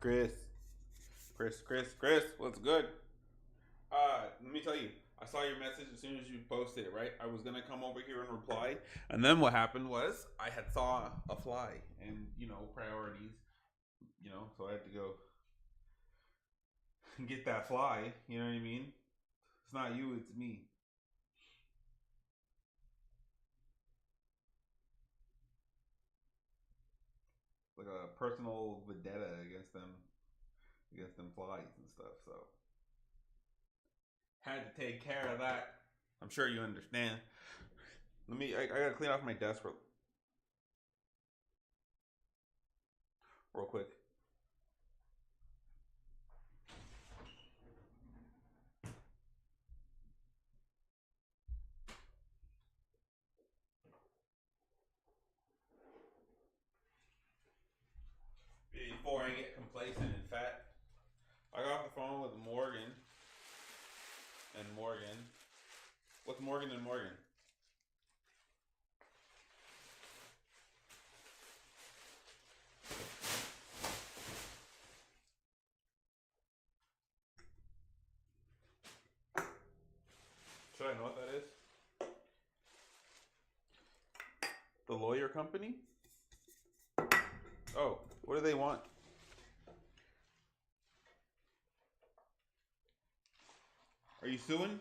Chris, Chris, what's good? Let me tell you, I saw your message as soon as you posted it, right? I was gonna come over here and reply, and then what happened was I had saw a fly, and priorities, so I had to go and get that fly. You know what I mean? It's not you, it's me. Like a personal vendetta against them flies and stuff. So had to take care of that. I'm sure you understand. I gotta clean off my desk real quick. Before I get complacent and fat. I got off the phone with Morgan and Morgan. What's Morgan and Morgan? Should I know what that is? The lawyer company? Oh, what do they want? Are you suing?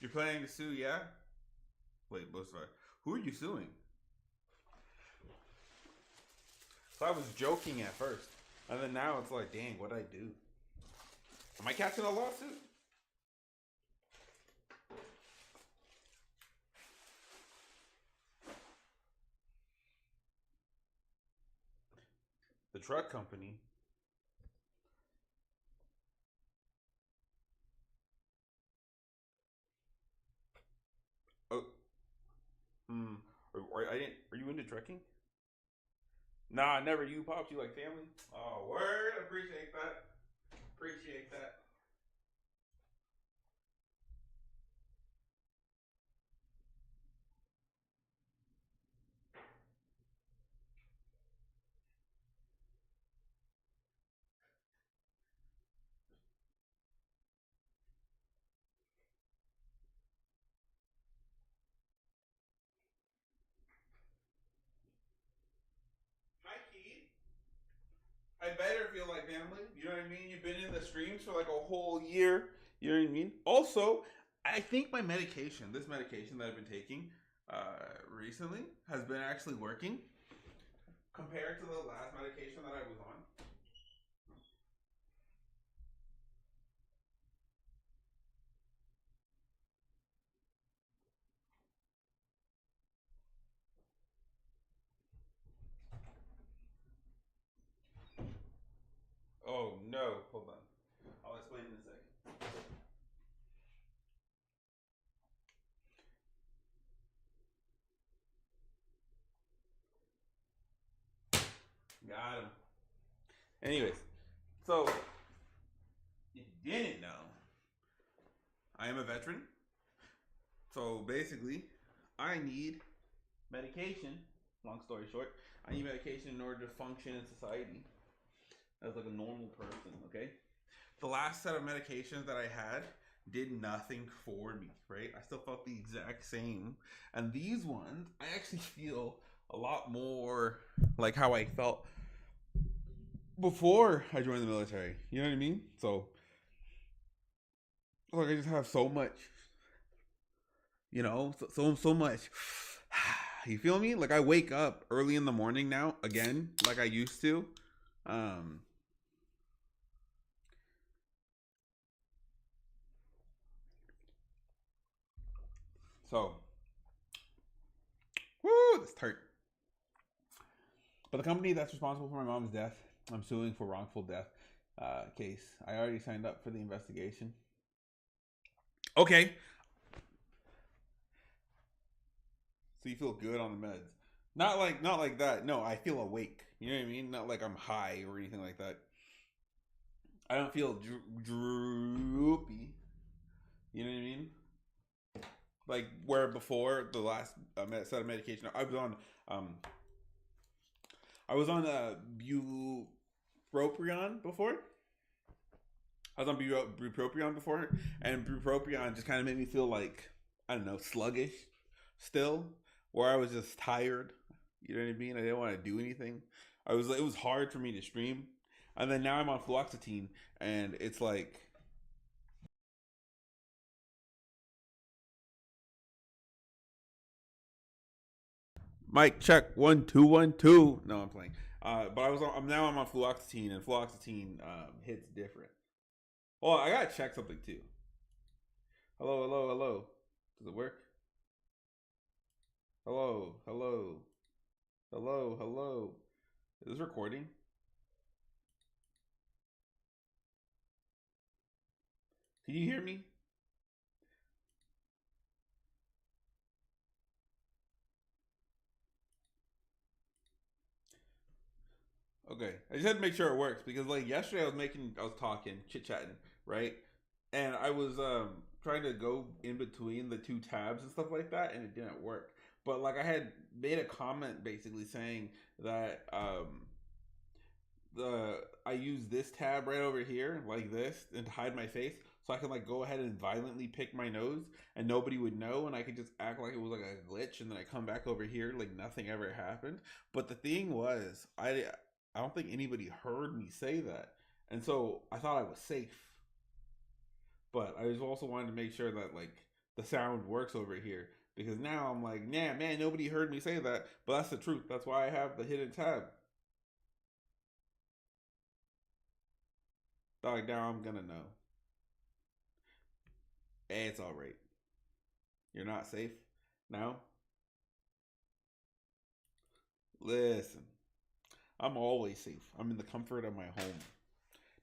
You're planning to sue, yeah? Wait, who are you suing? So I was joking at first, and then now it's like, dang, what'd I do? Am I catching a lawsuit? The truck company. Oh, hmm. Are you into trucking? Nah, never. You pops, you like family? Oh, word. Appreciate that. Appreciate that. Hi, Keith. I better feel like family. You know what I mean? You've been in the streams for like a whole year. You know what I mean? Also, I think my medication, this medication that I've been taking recently, has been actually working compared to the last medication that I was on. Oh no, hold on. I'll explain in a second. Got him. Anyways, so if you didn't know, I am a veteran. So basically, I need medication. Long story short, I need medication in order to function in society as like a normal person. Okay. The last set of medications that I had did nothing for me. Right. I still felt the exact same, and these ones I actually feel a lot more like how I felt before I joined the military. You know what I mean? So like I just have so much, so much. You feel me? Like I wake up early in the morning now again, like I used to. Um, so woo, this hurt. But the company that's responsible for my mom's death, I'm suing for wrongful death case. I already signed up for the investigation. Okay, so you feel good on the meds. Not like that. No, I feel awake. You know what I mean? Not like I'm high or anything like that. I don't feel droopy. You know what I mean? Like where before the last set of medication um I was on bupropion before. I was on bupropion before, and bupropion just kind of made me feel like, I don't know, sluggish still, where I was just tired. You know what I mean? I didn't want to do anything. It was hard for me to stream, and then now I'm on fluoxetine, and it's like, Mike check 1 2 1 2. No, I'm playing. But I'm on fluoxetine, and fluoxetine hits different. Oh, I gotta check something too. Hello, hello, hello. Does it work? Hello, hello, hello, hello. Is this recording? Can you hear me? Okay, I just had to make sure it works because like yesterday I was talking, chit chatting, right? And I was trying to go in between the two tabs and stuff like that, and it didn't work. But like I had made a comment basically saying that the I use this tab right over here like this and to hide my face, so I can like go ahead and violently pick my nose and nobody would know, and I could just act like it was like a glitch, and then I come back over here like nothing ever happened. But the thing was, I don't think anybody heard me say that, and so I thought I was safe. But I just also wanted to make sure that like the sound works over here, because now I'm like, nah, man, nobody heard me say that. But that's the truth. That's why I have the hidden tab. Dog, now I'm gonna know. Hey, it's all right. You're not safe. No, listen. I'm always safe. I'm in the comfort of my home.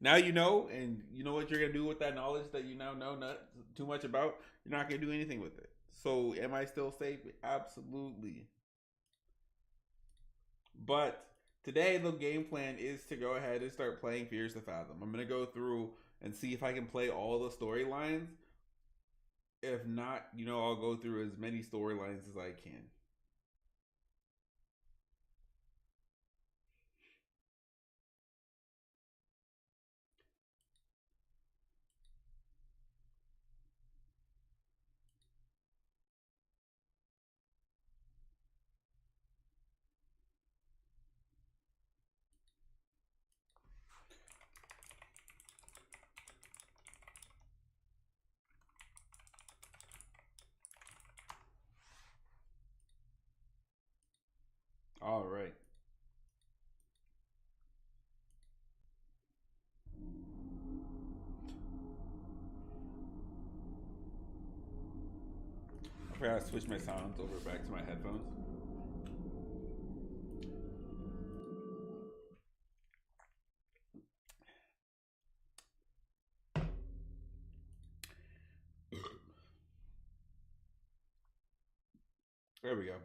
Now you know, and you know what you're gonna do with that knowledge that you now know not too much about. You're not gonna do anything with it. So, am I still safe? Absolutely. But today, the game plan is to go ahead and start playing Fears to Fathom. I'm gonna go through and see if I can play all the storylines. If not, I'll go through as many storylines as I can. All right. I forgot to switch my sounds over back to my headphones. There we go.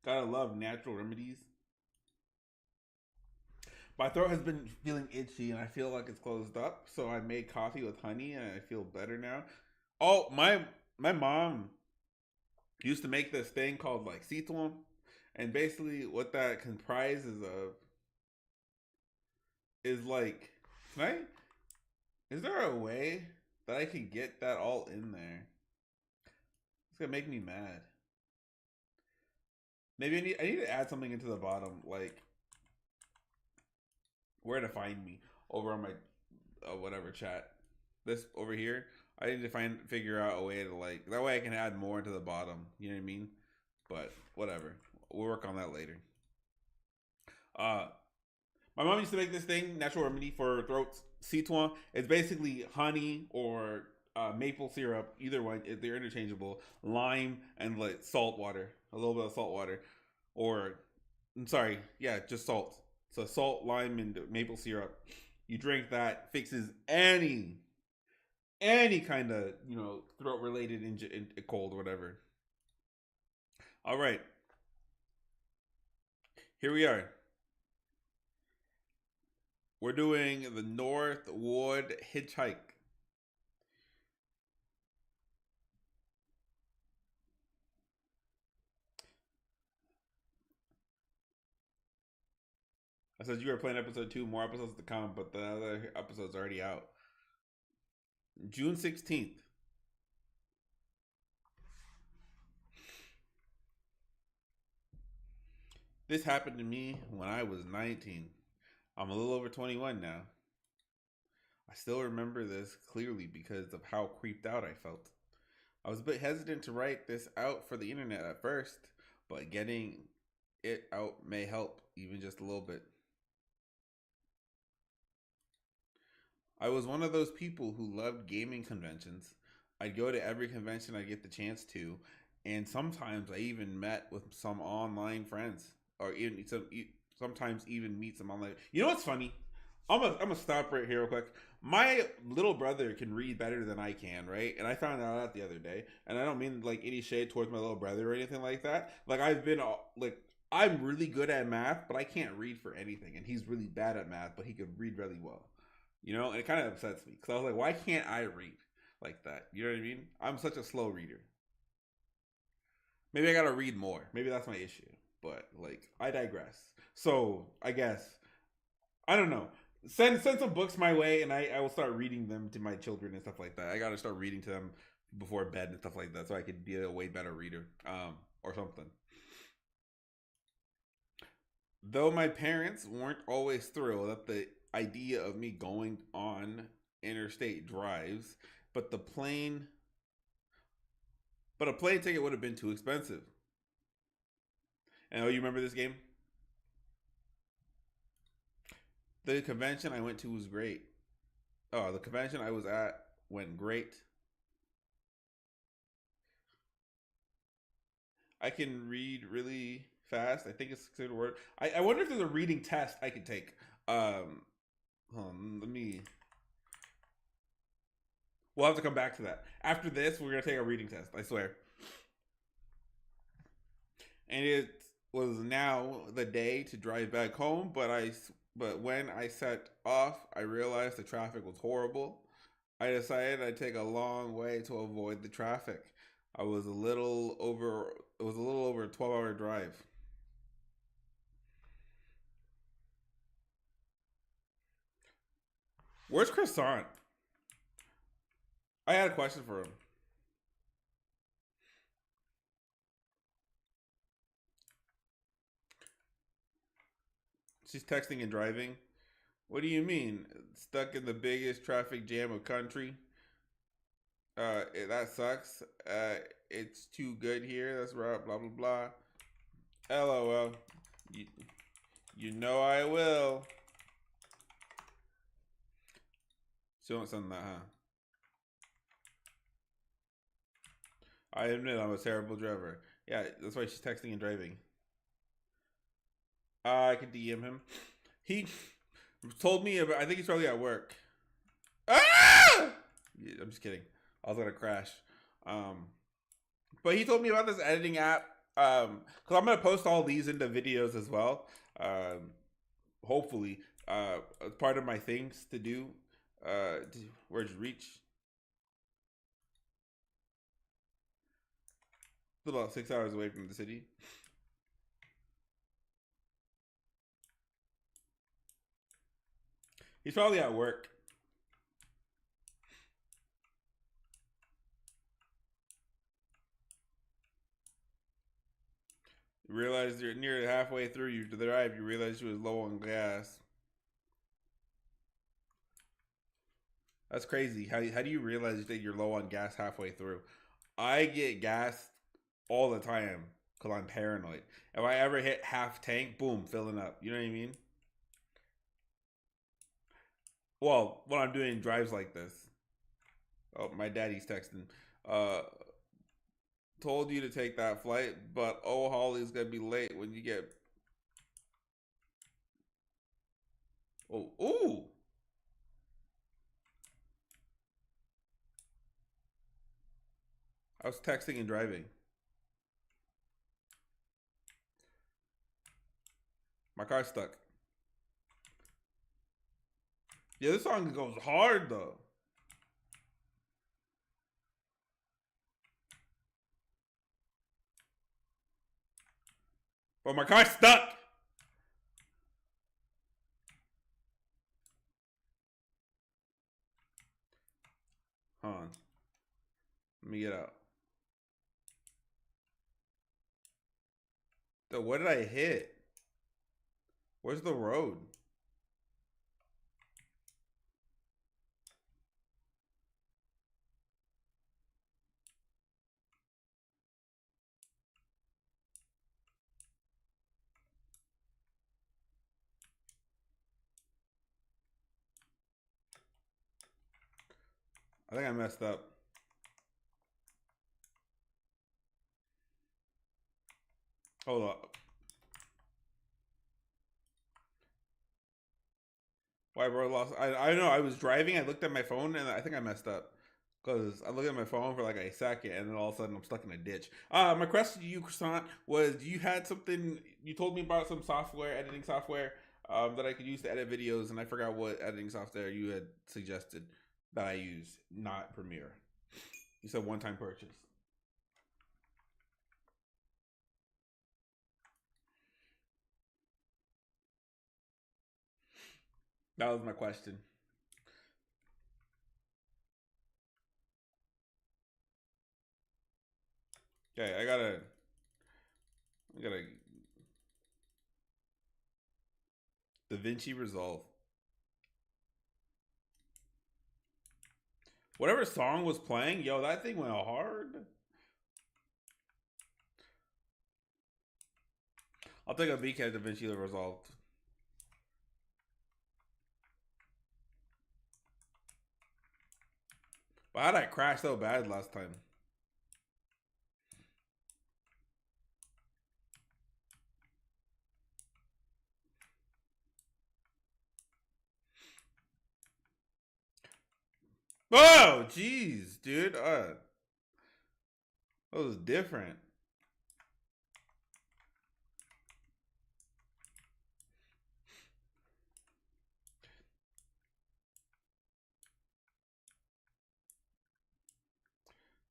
Gotta love natural remedies. My throat has been feeling itchy and I feel like it's closed up, so I made coffee with honey and I feel better now. Oh, my mom used to make this thing called like citron, and basically what that comprises of is like, can I? Is there a way that I can get that all in there? It's gonna make me mad. Maybe I need to add something into the bottom, like where to find me over on my whatever chat. This over here, I need to figure out a way to like that way I can add more into the bottom. You know what I mean? But whatever, we'll work on that later. Uh, my mom used to make this thing, natural remedy for throats. Citron. It's basically honey or maple syrup. Either one, they're interchangeable. Lime and like salt water, a little bit of salt water, or I'm sorry, yeah, just salt. So salt, lime, and maple syrup. You drink that, fixes any kind of throat related cold or whatever. All right, here we are. We're doing the Northwood Hitchhike. I said you were playing episode 2, more episodes to come, but the other episode's already out. June 16th. This happened to me when I was 19. I'm a little over 21 now. I still remember this clearly because of how creeped out I felt. I was a bit hesitant to write this out for the internet at first, but getting it out may help, even just a little bit. I was one of those people who loved gaming conventions. I'd go to every convention I get the chance to, and sometimes I even met with some online friends, or even sometimes even meet some online. You know what's funny? I'm gonna stop right here real quick. My little brother can read better than I can, right? And I found out that the other day. And I don't mean like any shade towards my little brother or anything like that. Like I'm really good at math, but I can't read for anything. And he's really bad at math, but he could read really well. You know, and it kind of upsets me because I was like, why can't I read like that? You know what I mean? I'm such a slow reader. Maybe I gotta read more. Maybe that's my issue. But like, I digress. So I guess I don't know. Send some books my way, and I will start reading them to my children and stuff like that. I gotta start reading to them before bed and stuff like that, so I could be a way better reader, or something. Though my parents weren't always thrilled at the idea of me going on interstate drives, but the plane, but a plane ticket would have been too expensive. And oh, you remember this game? The convention I went to was great. Oh, the convention I was at went great. I can read really fast. I think it's considered a word. I wonder if there's a reading test I could take. Um, hold on, let me. We'll have to come back to that. After this, we're gonna take a reading test. I swear. And it was now the day to drive back home, but when I set off, I realized the traffic was horrible. I decided I'd take a long way to avoid the traffic. I was a little over. It was a little over a 12-hour drive. Where's Croissant? I had a question for him. She's texting and driving. What do you mean? Stuck in the biggest traffic jam of country? That sucks. It's too good here. That's right. Blah blah blah. LOL. You, you know I will. She won't send that, huh? I admit I'm a terrible driver. Yeah, that's why she's texting and driving. I could DM him. He told me about. I think he's probably at work. Ah! Yeah, I'm just kidding. I was gonna crash. Um, but he told me about this editing app. Because I'm gonna post all these into videos as well. Hopefully, as part of my things to do. Where's reach? It's about 6 hours away from the city. He's probably at work. You realize you're near halfway through you to the drive. You realize you was low on gas. That's crazy. How do you realize that you're low on gas halfway through? I get gas all the time because I'm paranoid. If I ever hit half tank, boom, filling up. You know what I mean? Well, when I'm doing drives like this. Oh, my daddy's texting. Uh, told you to take that flight, but oh, Holly's gonna be late when you get. Oh, ooh. I was texting and driving. My car's stuck. Yeah, this song goes hard though. But my car's stuck. Hold on. Let me get out. So what did I hit? Where's the road? I think I messed up. Hold up. Why, bro? Lost. I don't know. I was driving. I looked at my phone, and I think I messed up because I looked at my phone for like a second, and then all of a sudden I'm stuck in a ditch. My question to you, Croissant, was you had something. You told me about some software, editing software, that I could use to edit videos, and I forgot what editing software you had suggested that I use, not Premiere. You said one-time purchase. That was my question. Okay, I gotta DaVinci Resolve. Whatever song was playing, yo, that thing went hard. I'll take a BK DaVinci Resolve. But how did I crash so bad last time? Oh, jeez, dude. That was different.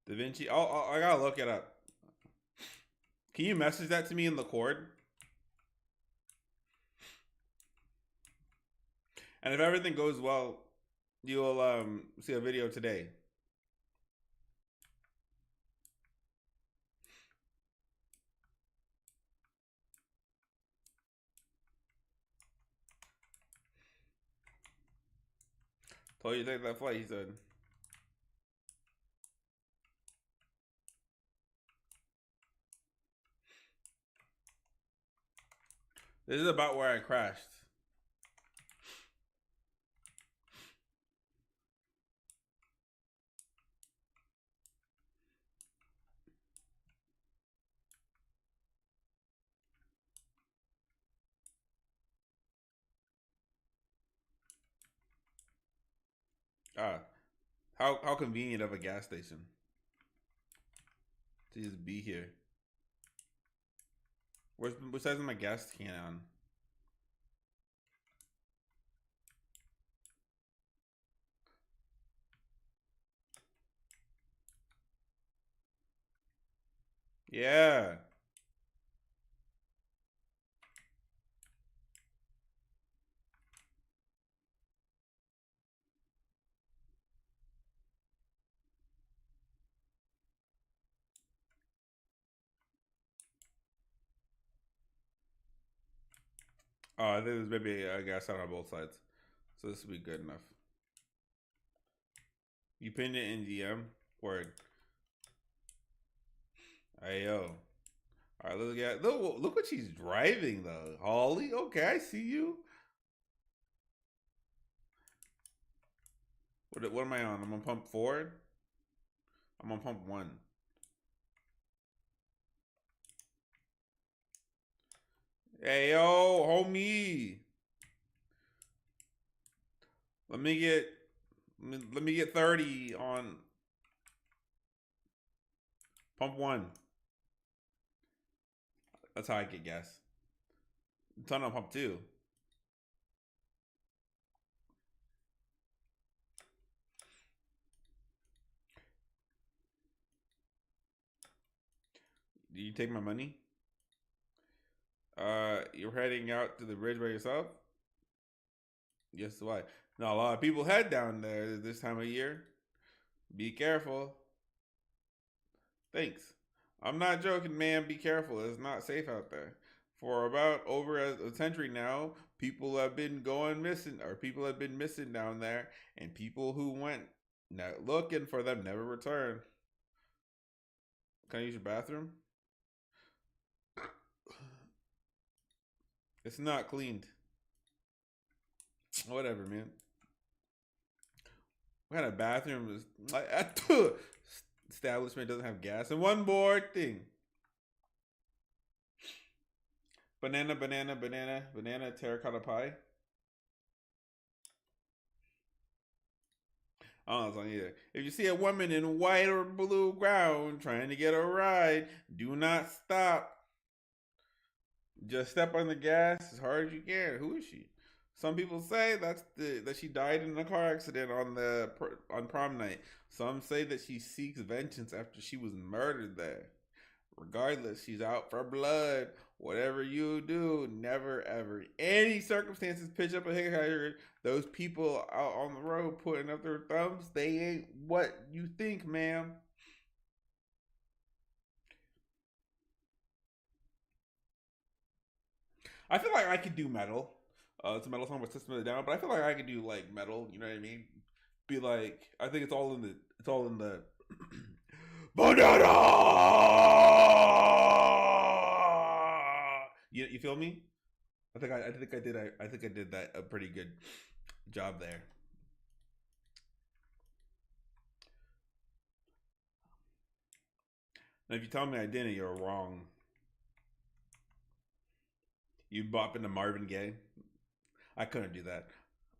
DaVinci. I gotta look it up. Can you message that to me in the cord? And if everything goes well, you'll see a video today. Told you to take that flight, he said. This is about where I crashed. Ah, how convenient of a gas station to just be here. Which size is my gas can on? Yeah. Oh, I think there's maybe a gas out on both sides, so this will be good enough. You pinned it in DM. Word. Hey yo. All right, look at look what she's driving though. Holly. Okay, I see you. What am I on? I'm on pump 4. I'm on pump 1. Hey yo, homie. Let me get let me get 30 on pump 1. That's how I get gas. Ton on pump two. Do you take my money? You're heading out to the bridge by yourself? Yes, why? Now a lot of people head down there this time of year. Be careful. Thanks. I'm not joking, man. Be careful. It's not safe out there. For about over a century now, people have been going missing, or people have been missing down there, and people who went looking for them never return. Can I use your bathroom? It's not cleaned. Whatever, man. What kind of bathroom is like? Establishment doesn't have gas. And one more thing: banana, banana, banana, banana, terracotta pie. I don't know song either. If you see a woman in white or blue ground trying to get a ride, do not stop. Just step on the gas as hard as you can. Who is she? Some people say that she died in a car accident on prom night. Some say that she seeks vengeance after she was murdered there. Regardless, she's out for blood. Whatever you do, never ever any circumstances pitch up a hitchhiker. Those people out on the road putting up their thumbs, they ain't what you think, ma'am. I feel like I could do metal. It's a metal song with System of a Down, but I feel like I could do like metal. You know what I mean? Be like, I think it's all in the banana. You feel me? I think I did that a pretty good job there. And if you tell me I didn't, you're wrong. You bop into Marvin Gaye. I couldn't do that.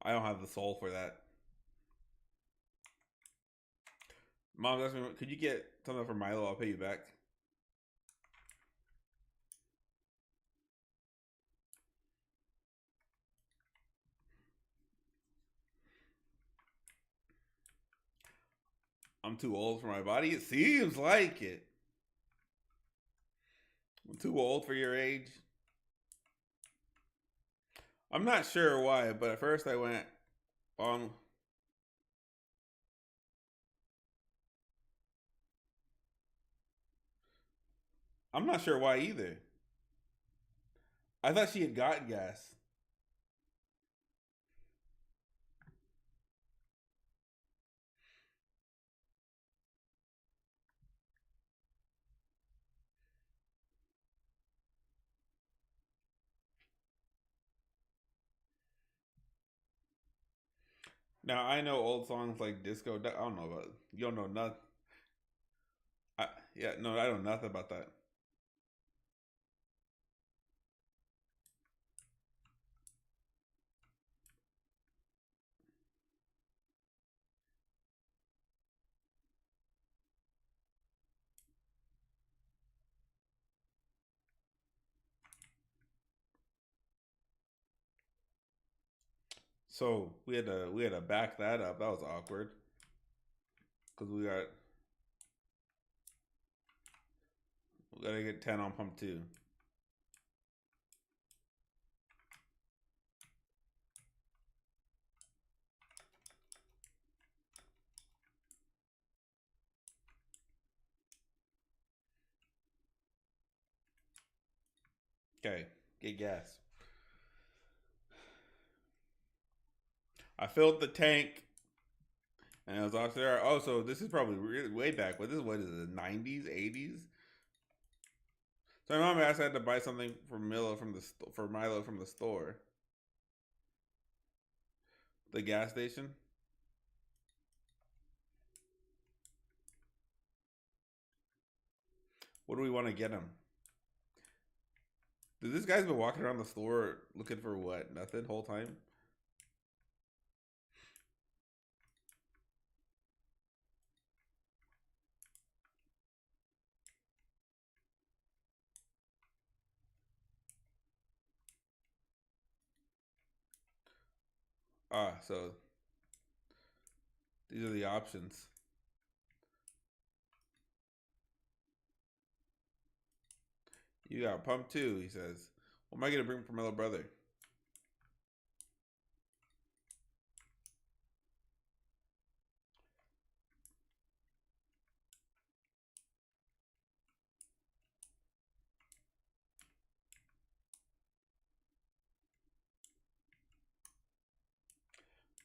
I don't have the soul for that. Mom asked me, could you get something for Milo? I'll pay you back. I'm too old for my body. It seems like it. I'm too old for your age. I'm not sure why, but at first I went on. I'm not sure why either. I thought she had gotten gas. Now I know old songs like disco. I don't know about you. Don't know nothing. Yeah, no, I don't know nothing about that. So we had to back that up. That was awkward because we gotta get 10 on pump two. Okay, get gas. I filled the tank and I was off there. Oh, so this is probably really way back. What is it? The 90s, 80s. So my mom asked I had to buy something for Milo from the store, the gas station. What do we want to get him? Dude, this guy's been walking around the store looking for what? Nothing whole time. So these are the options. You got pump two, he says. What am I gonna bring for my little brother?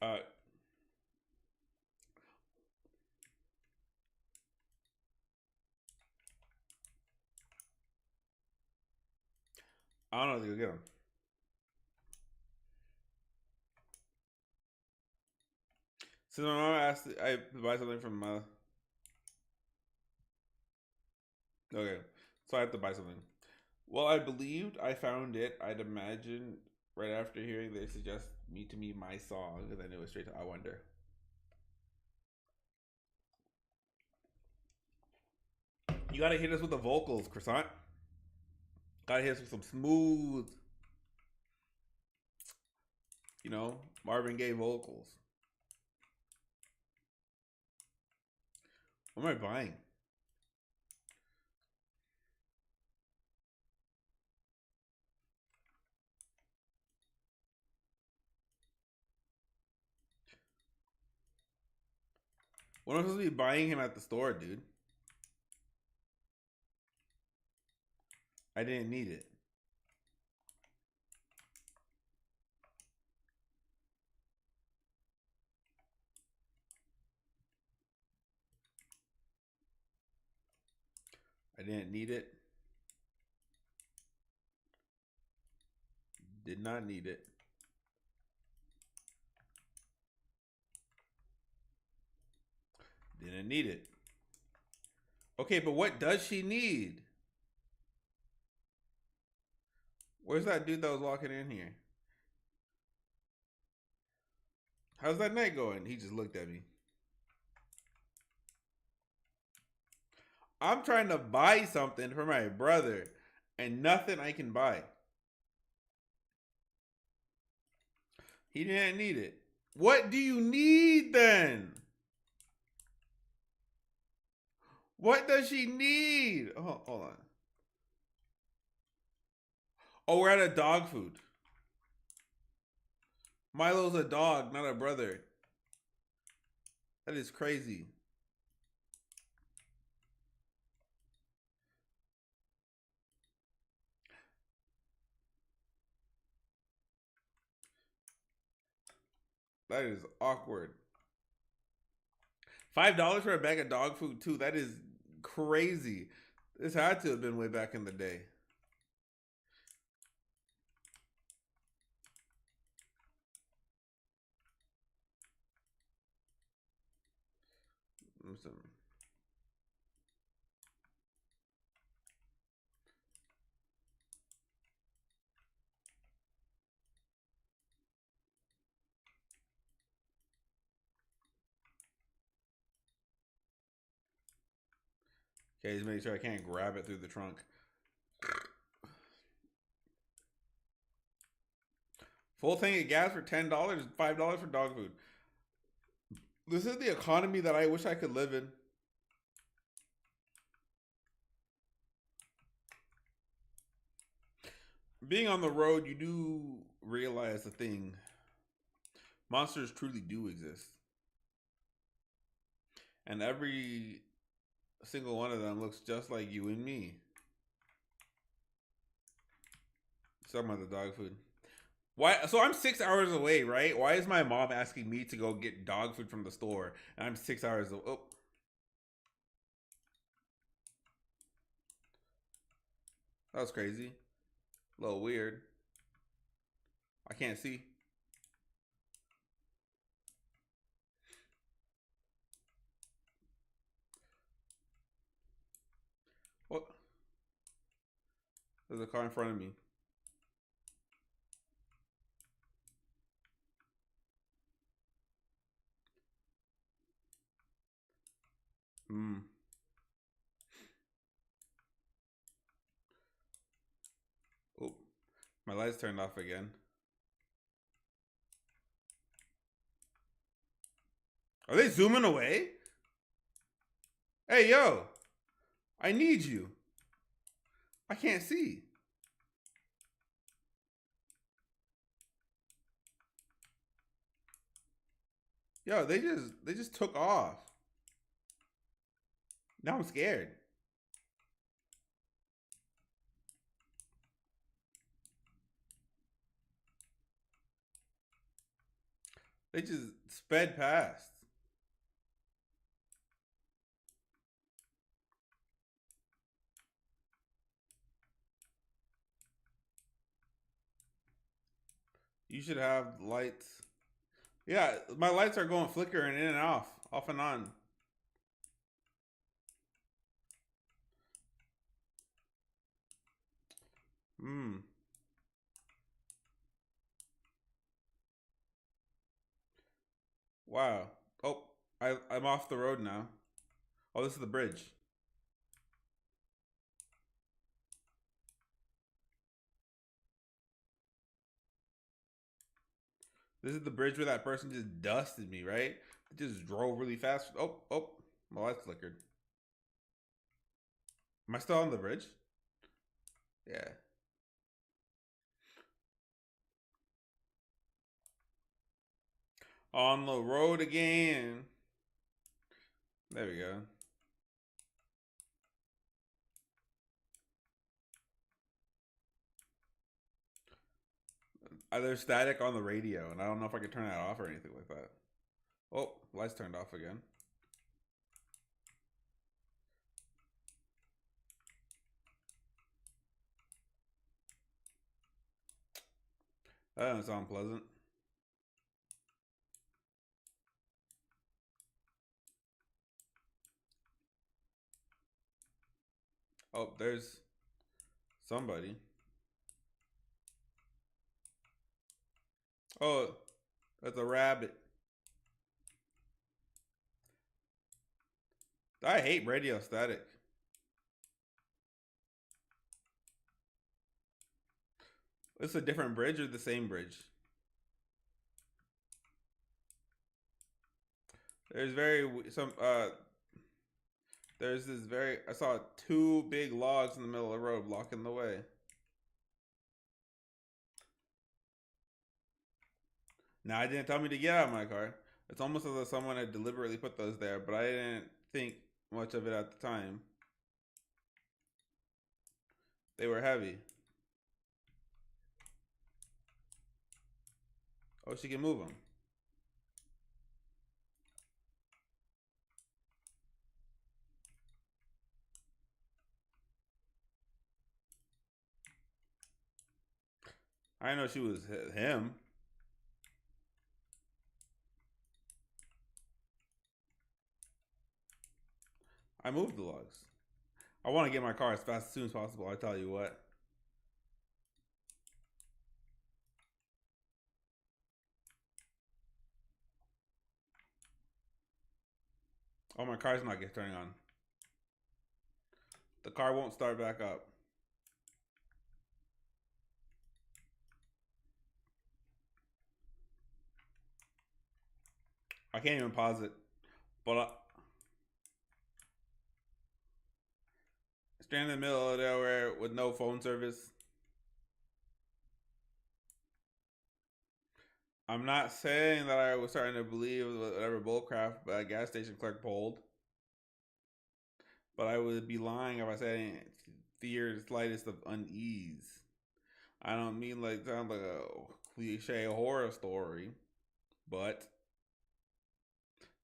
Uh, I don't know if you'll get him. Since my mom asked I to buy something from my. Okay, so I have to buy something. Well, I believed I found it. I'd imagine right after hearing they suggest me to me my song, and then it was straight to I Wonder. You gotta hit us with the vocals, Croissant. Gotta hit us with some smooth, Marvin Gaye vocals. What am I buying? What am I supposed to be buying him at the store, dude? I didn't need it. I didn't need it. Did not need it. Didn't need it. Okay, but what does she need? Where's that dude that was walking in here? How's that night going? He just looked at me. I'm trying to buy something for my brother and nothing I can buy. He didn't need it. What do you need then? What does she need? Oh, hold on. Oh, we're at a dog food. Milo's a dog, not a brother. That is crazy. That is awkward. $5 for a bag of dog food too. That is crazy. This had to have been way back in the day. Okay, just make sure I can't grab it through the trunk. Full tank of gas for $10, $5 for dog food. This is the economy that I wish I could live in. Being on the road, you do realize the thing. Monsters truly do exist. And every single one of them looks just like you and me. Talking about the dog food. Why? So I'm 6 hours away, right? Why is my mom asking me to go get dog food from the store, and I'm 6 hours away? Oh, that was crazy. A little weird. I can't see. What? There's a car in front of me. Hmm. Oh, my lights turned off again. Are they zooming away? Hey, yo. I need you. I can't see. Yo, they just took off. Now I'm scared. They just sped past. You should have lights. Yeah, my lights are going flickering in and off and on. Hmm. Wow. Oh, I'm off the road now. Oh, this is the bridge. This is the bridge where that person just dusted me, right? It just drove really fast. Oh, my lights flickered. Am I still on the bridge? Yeah. On the road again. There we go. There's static on the radio, and I don't know if I could turn that off or anything like that. Oh, lights turned off again. That doesn't sound pleasant. Oh, there's somebody. Oh, that's a rabbit. I hate radio static. It's a different bridge or the same bridge? There's there's this very I saw two big logs in the middle of the road blocking the way. Now, I didn't tell me to get out of my car. It's almost as though someone had deliberately put those there, but I didn't think much of it at the time. They were heavy. Oh, she can move them. I know she was him. I moved the logs. I want to get my car as fast as soon as possible. I tell you what. Oh, my car's not getting turning on. The car won't start back up. I can't even pause it. But stranded in the middle of nowhere with no phone service. I'm not saying that I was starting to believe whatever bullcrap a gas station clerk pulled, but I would be lying if I said I didn't fear the slightest of unease. I don't mean like sound like a cliche horror story, but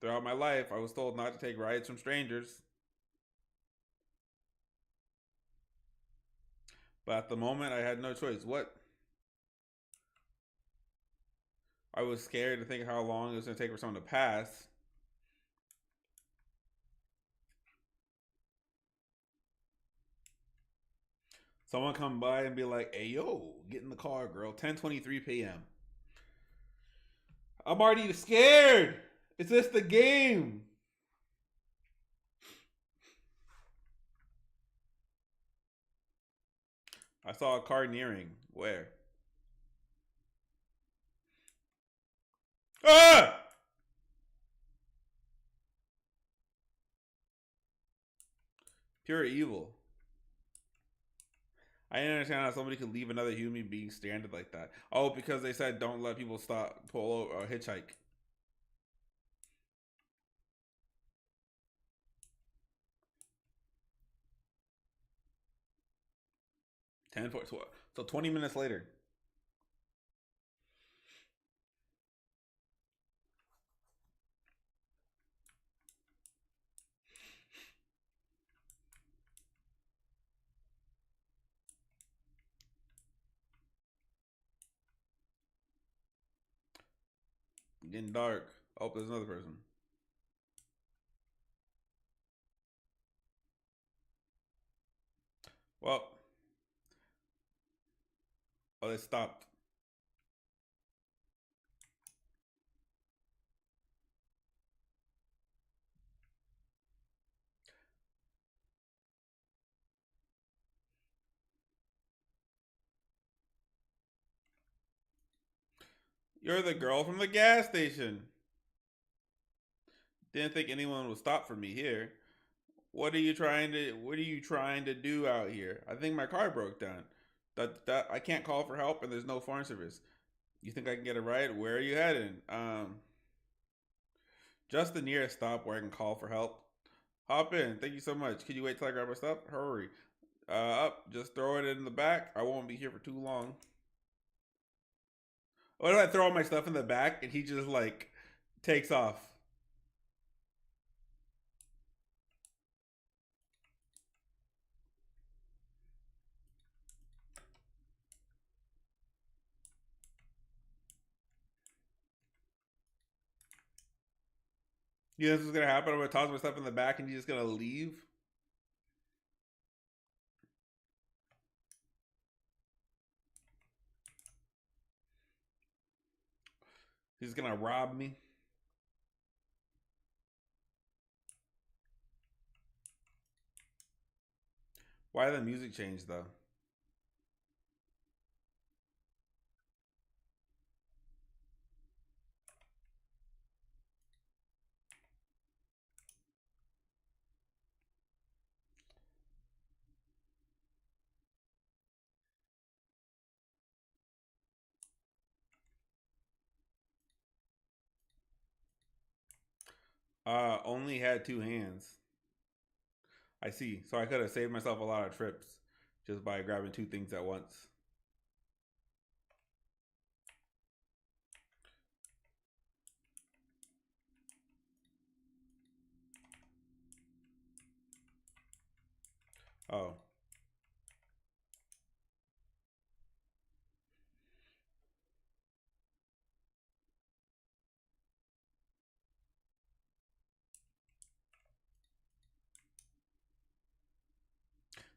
throughout my life, I was told not to take rides from strangers. But at the moment, I had no choice. What? I was scared to think how long it was going to take for someone to pass. Someone come by and be like, "Hey, yo, get in the car, girl. 10:23 p.m." I'm already scared. It's just the game. I saw a car nearing. Where? Ah! Pure evil. I didn't understand how somebody could leave another human being stranded like that. Oh, because they said don't let people stop, pull over, or hitchhike. 10 for so 20 minutes later. Getting dark. Oh, there's another person. Well, oh, they stopped. You're the girl from the gas station. Didn't think anyone would stop for me here. What are you trying to do out here? I think my car broke down. That I can't call for help and there's no phone service. You think I can get a ride? Where are you heading? Just the nearest stop where I can call for help. Hop in. Thank you so much. Can you wait till I grab my stuff? Hurry. Up. Just throw it in the back. I won't be here for too long. What if I throw all my stuff in the back and he just like takes off? You know this is gonna happen? I'm gonna toss my stuff in the back and he's just gonna leave. He's gonna rob me. Why did the music change though? Only had two hands. I see. So I could have saved myself a lot of trips just by grabbing two things at once. Oh.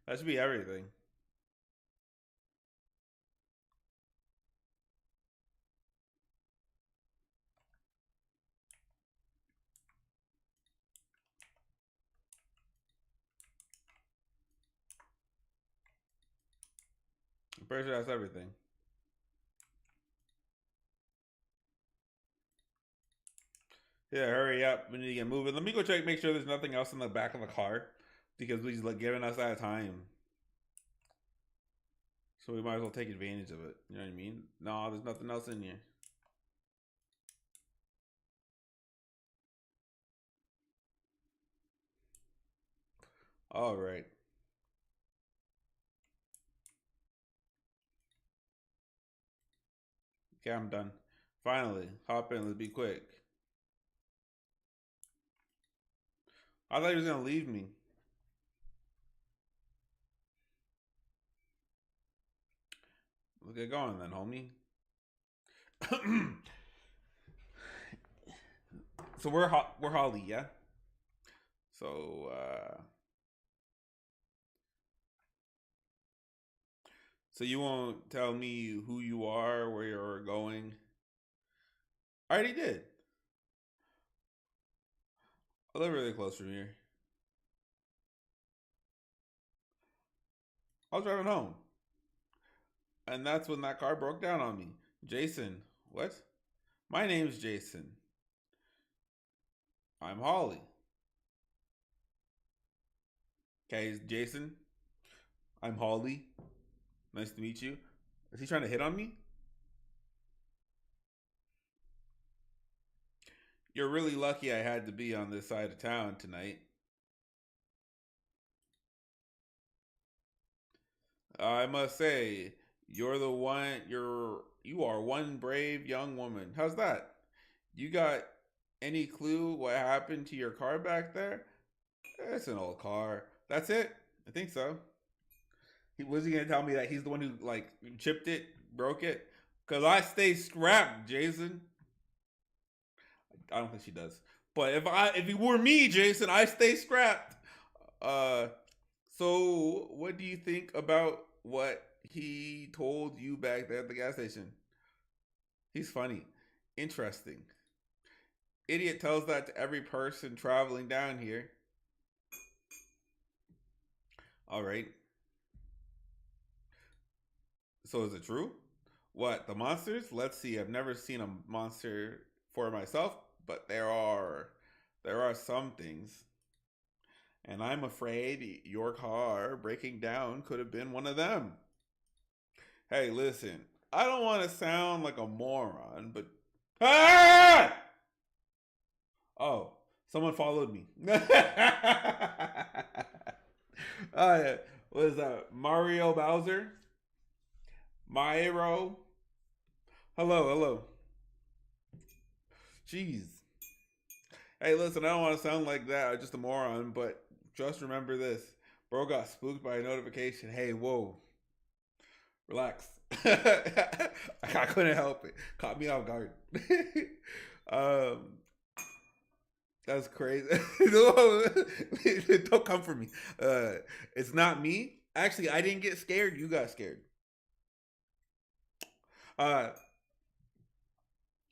That should be everything. I'm pretty sure that's everything. Yeah, hurry up. We need to get moving. Let me go check, make sure there's nothing else in the back of the car because he's like giving us that time. So we might as well take advantage of it. You know what I mean? No, there's nothing else in here. All right. Okay, I'm done. Finally, hop in. Let's be quick. I thought he was gonna leave me. Let's get going then, homie. So we're Holly, yeah. So so you won't tell me who you are, where you're going. I already did. I live really close from here. I was driving home, and that's when that car broke down on me. Jason, what? My name's Jason. I'm Holly. Okay, Jason. I'm Holly. Nice to meet you. Is he trying to hit on me? You're really lucky I had to be on this side of town tonight. I must say, you are one brave young woman. How's that? You got any clue what happened to your car back there? It's an old car. That's it? I think so. Was he gonna tell me that he's the one who like chipped it, broke it? Cause I stay scrapped, Jason. I don't think she does. But if it were me, Jason, I stay scrapped. Uh, so what do you think about what he told you back there at the gas station? He's funny, interesting. Idiot tells that to every person traveling down here. All right. So is it true? What, the monsters? Let's see. I've never seen a monster for myself, but there are some things. And I'm afraid your car breaking down could have been one of them. Hey, listen. I don't want to sound like a moron, but ah! Oh, someone followed me. What is that? Mario Bowser? Myro? Hello, hello. Jeez. Hey, listen, I don't want to sound like that. I'm just a moron, but just remember this. Bro got spooked by a notification. Hey, whoa. Relax. I couldn't help it. Caught me off guard. um, that's crazy. Don't come for me. It's not me. Actually, I didn't get scared. You got scared. Uh,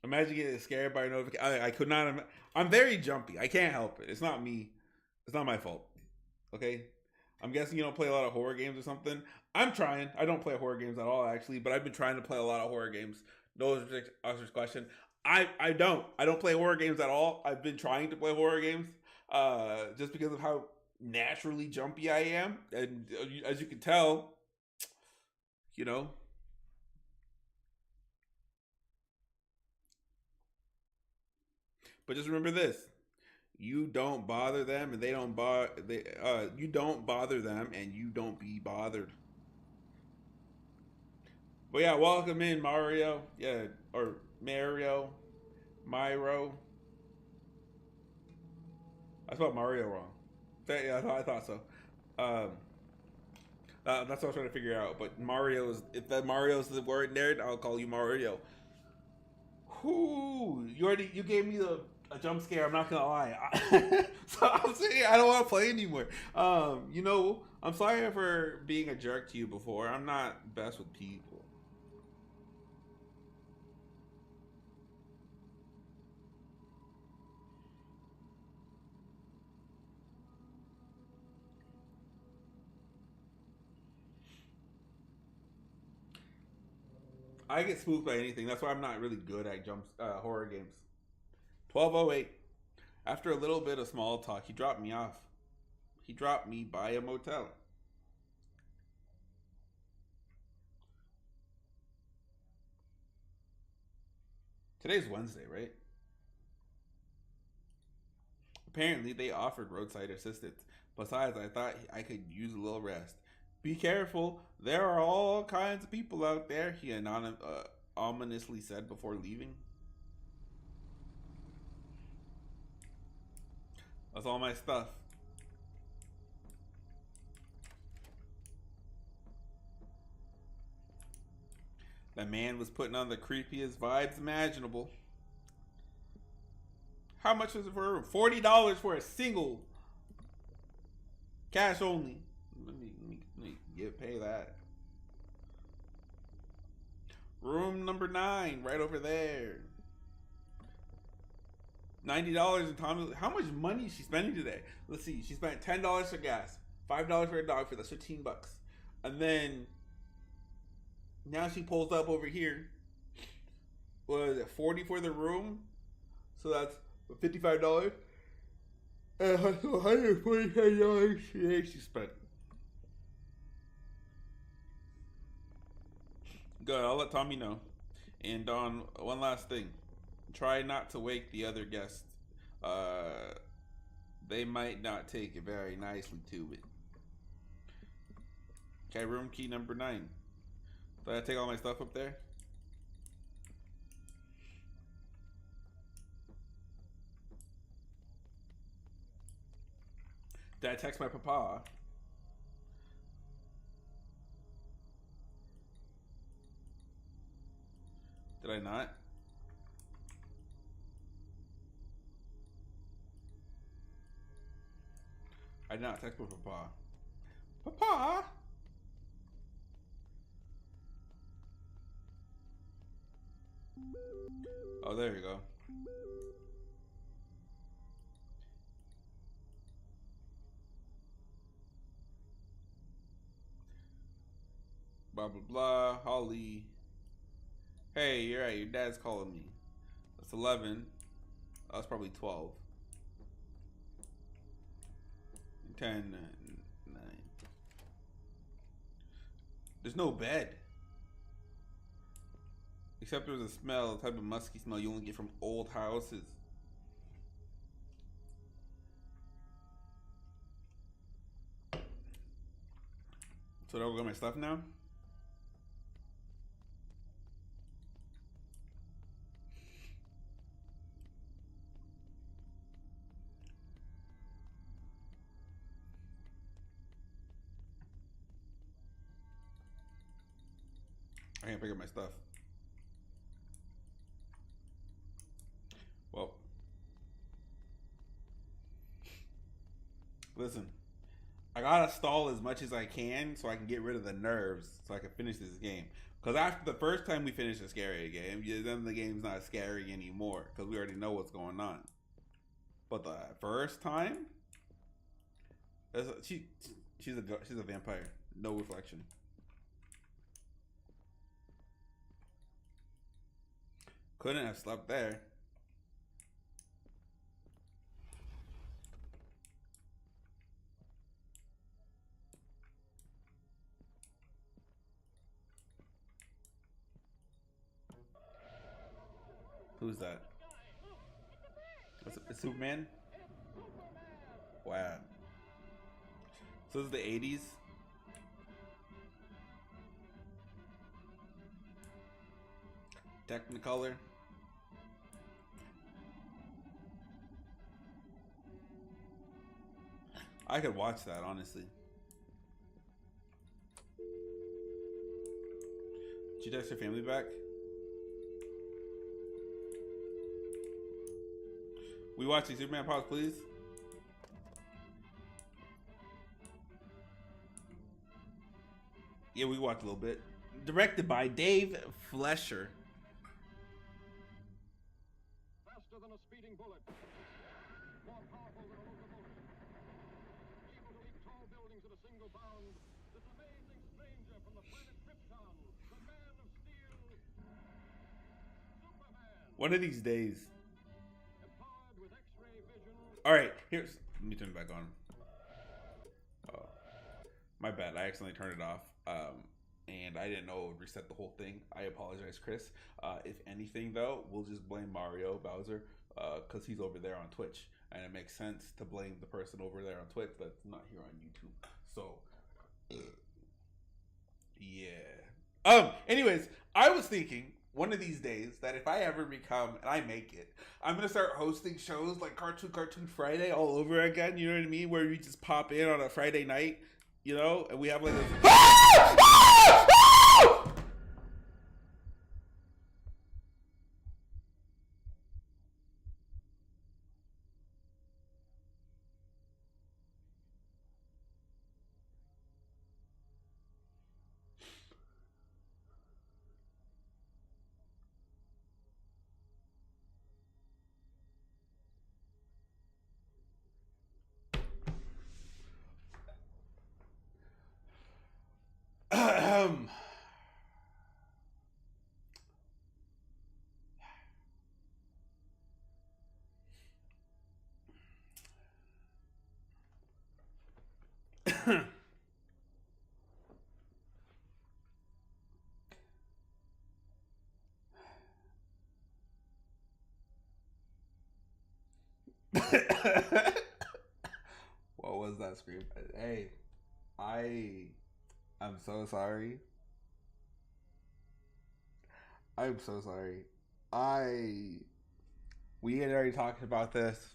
Imagine getting scared by a notification. I could not. I'm very jumpy. I can't help it. It's not me. It's not my fault. Okay. I'm guessing you don't play a lot of horror games or something. I'm trying. I don't play horror games at all, actually, but I've been trying to play a lot of horror games. No answers question. I don't. I don't play horror games at all. I've been trying to play horror games, just because of how naturally jumpy I am, and as you can tell, you know. But just remember this: you don't bother them, and they don't bother. You don't bother them, and you don't be bothered. But yeah, welcome in Mario. Yeah, or Mario, Myro. I spelled Mario wrong. Yeah, I thought so. Um, that's what I was trying to figure out. But Mario is, if that Mario is the word there, I'll call you Mario. Whoo! You gave me a jump scare. I'm not gonna lie. So I'm saying I don't want to play anymore. I'm sorry for being a jerk to you before. I'm not best with people. I get spooked by anything. That's why I'm not really good at horror games. 12:08. After a little bit of small talk, he dropped me off. He dropped me by a motel. Today's Wednesday, right? Apparently, they offered roadside assistance. Besides, I thought I could use a little rest. Be careful. There are all kinds of people out there, he ominously said before leaving. That's all my stuff. The man was putting on the creepiest vibes imaginable. How much is it for a room? $40 for a single. Cash only. Let me pay that. Room number 9, right over there. $90 in Tommy. How much money is she spending today? Let's see. She spent $10 for gas, $5 for a dog food. That's $15. And then now she pulls up over here. What is it? 40 for the room. So that's $55. $145 she spent. Good, I'll let Tommy know. And Don, one last thing. Try not to wake the other guests. They might not take it very nicely to it. Okay, room key number 9. Did I take all my stuff up there? Did I text my papa? Did I not? I did not text my papa. Papa! Oh, there you go. Blah, blah, blah. Holly. Hey, you're right. Your dad's calling me. That's 11. Oh, that's probably 12. 10, 9. There's no bed. Except there's a smell, a type of musky smell you only get from old houses. So do I go get my stuff now? I can't pick up my stuff. Well, listen. I gotta stall as much as I can so I can get rid of the nerves so I can finish this game. Because after the first time we finished a scary game, then the game's not scary anymore because we already know what's going on. But the first time, she's a vampire, no reflection. Couldn't have slept there. Who's that? It's Superman? Wow. So this is the 80s? Technicolor? I could watch that, honestly. Did you text your family back? We watching Superman, pause, please. Yeah, we watched a little bit. Directed by Dave Flesher. Faster than a speeding bullet. More powerful than a locomotive. Able to leap tall buildings at a single bound. This amazing stranger from the planet Krypton. The Man of Steel. Superman. One of these days. Empowered with X-ray vision. Alright, here's... Let me turn it back on. Oh, my bad. I accidentally turned it off. And I didn't know it would reset the whole thing. I apologize, Chris. If anything, though, we'll just blame Mario Bowser because he's over there on Twitch. And it makes sense to blame the person over there on Twitch that's not here on YouTube. So, yeah. Anyways, I was thinking one of these days that if I ever become, and I make it, I'm going to start hosting shows like Cartoon Friday all over again. You know what I mean? Where you just pop in on a Friday night. You know, and we have like this. What was that scream? Hey, I I'm so sorry. I'm so sorry. I we had already talked about this.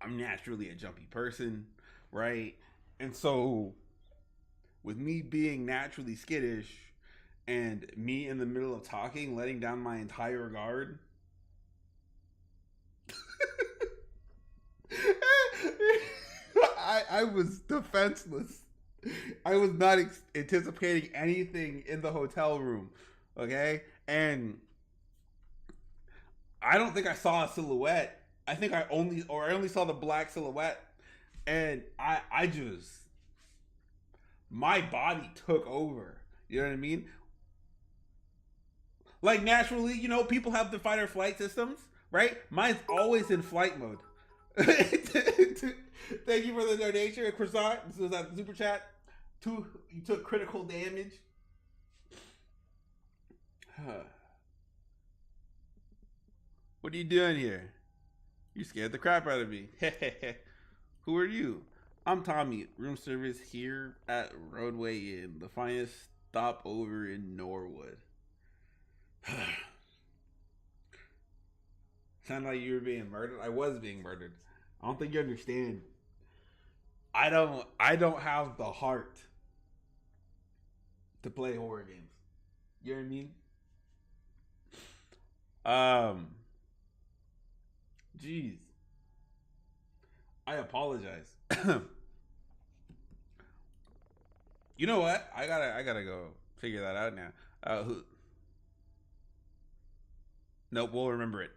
I'm naturally a jumpy person, right? And so with me being naturally skittish and me in the middle of talking letting down my entire guard, I was defenseless. I was not anticipating anything in the hotel room, okay? And I don't think I saw a silhouette. I think I only saw the black silhouette, and I just my body took over. You know what I mean? Like naturally, people have the fight or flight systems, right? Mine's always in flight mode. Thank you for the donation, Croissant. This was that super chat. You took critical damage. What are you doing here? You scared the crap out of me. Who are you? I'm Tommy, room service here at Roadway Inn, the finest stopover in Norwood. Sounded like you were being murdered. I was being murdered. I don't think you understand. I don't have the heart to play horror games. You know what I mean? Jeez. I apologize. You know what? I gotta go figure that out now. Who? Nope, we'll remember it.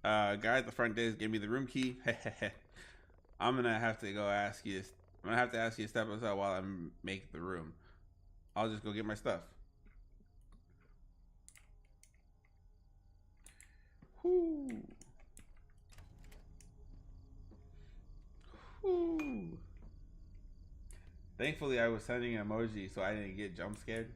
Guy at the front desk gave me the room key. I'm gonna have to go ask you. I'm gonna have to ask you to step aside while I make the room. I'll just go get my stuff. Whoo. Whoo. Thankfully, I was sending an emoji so I didn't get jump scared.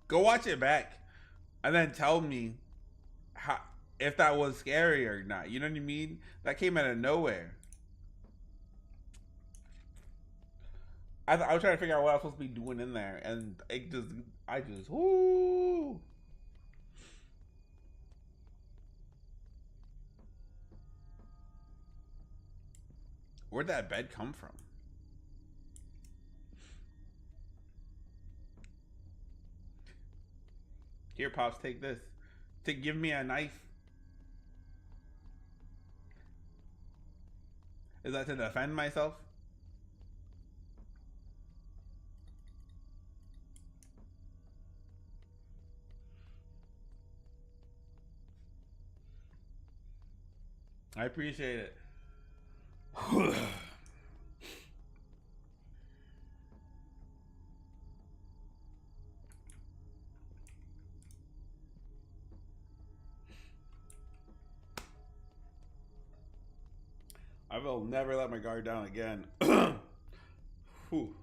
Go watch it back and then tell me if that was scary or not. You know what I mean? That came out of nowhere. I was trying to figure out what I was supposed to be doing in there, and whoo. Where'd that bed come from? Here, Pops, take this. Give me a knife. Is that to defend myself? I appreciate it. I will never let my guard down again. Whew.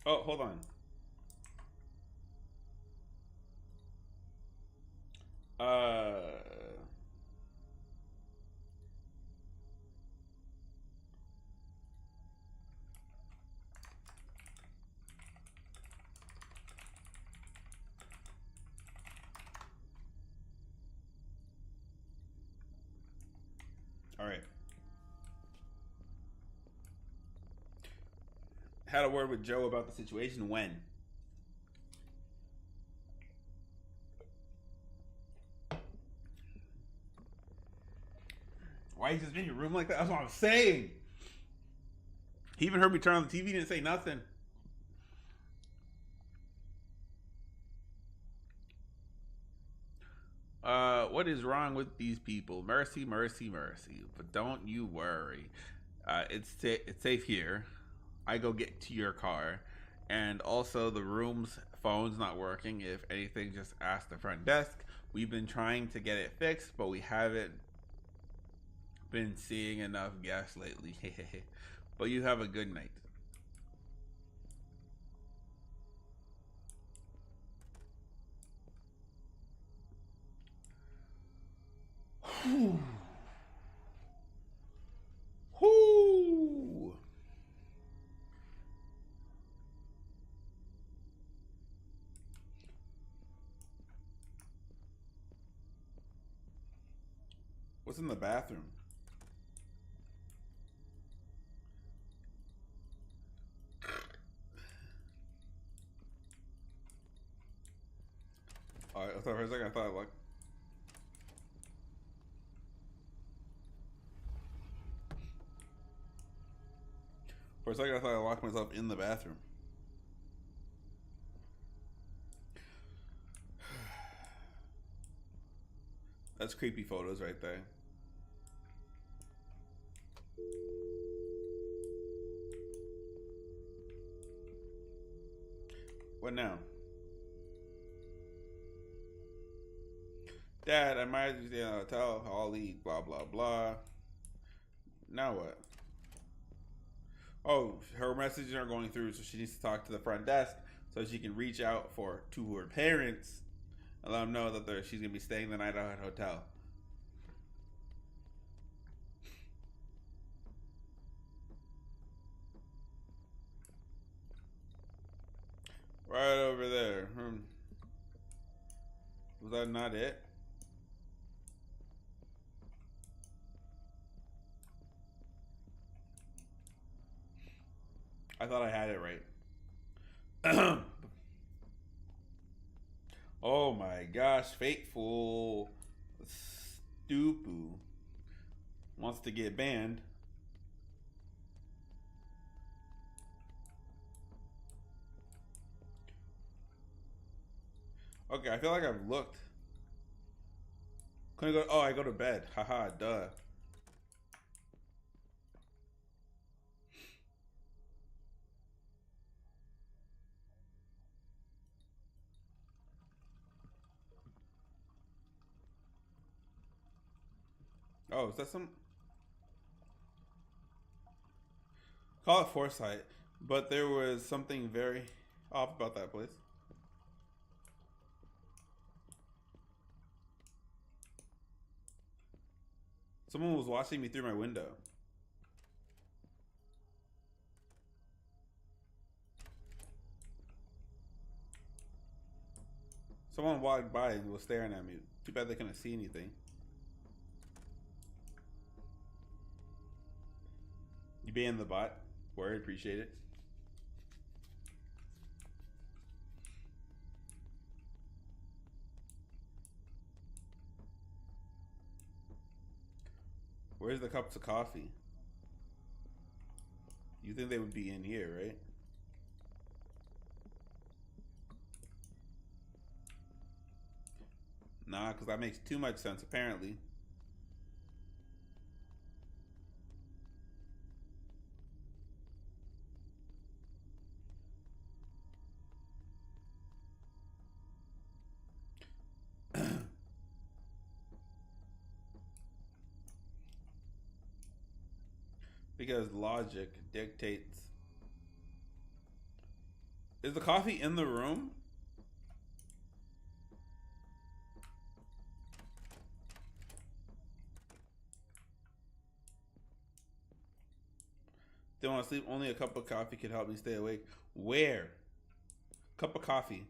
Oh, hold on. All right. Had a word with Joe about the situation when. Why you just in your room like that? That's what I'm saying. He even heard me turn on the TV, didn't say nothing. What is wrong with these people? Mercy, mercy, mercy. But don't you worry. It's safe here. I go get to your car, and also the room's phone's not working. If anything, just ask the front desk. We've been trying to get it fixed, but we haven't been seeing enough guests lately. But you have a good night. Whew. Whoo! What's in the bathroom? I thought for a second I thought like for a second I thought I locked myself in the bathroom. That's creepy photos right there. What now? Dad, I might as well stay in a hotel. I'll eat, blah, blah, blah. Now what? Oh, her messages aren't going through, so she needs to talk to the front desk so she can reach out to her parents and let them know that she's going to be staying the night at a hotel. Right over there. Was that not it? I thought I had it right. Oh my gosh, Fateful Stupu wants to get banned. Okay, I feel like I've looked. Can I go? Oh, I go to bed. Haha, duh. Oh, is that some? Call it foresight, but there was something very off about that place. Someone was watching me through my window. Someone walked by and was staring at me. Too bad they couldn't see anything. You being the bot. Word, appreciate it. Where's the cups of coffee? You think they would be in here, right? Nah, because that makes too much sense, apparently. Because logic dictates. Is the coffee in the room? Don't want to sleep. Only a cup of coffee could help me stay awake. Where? Cup of coffee.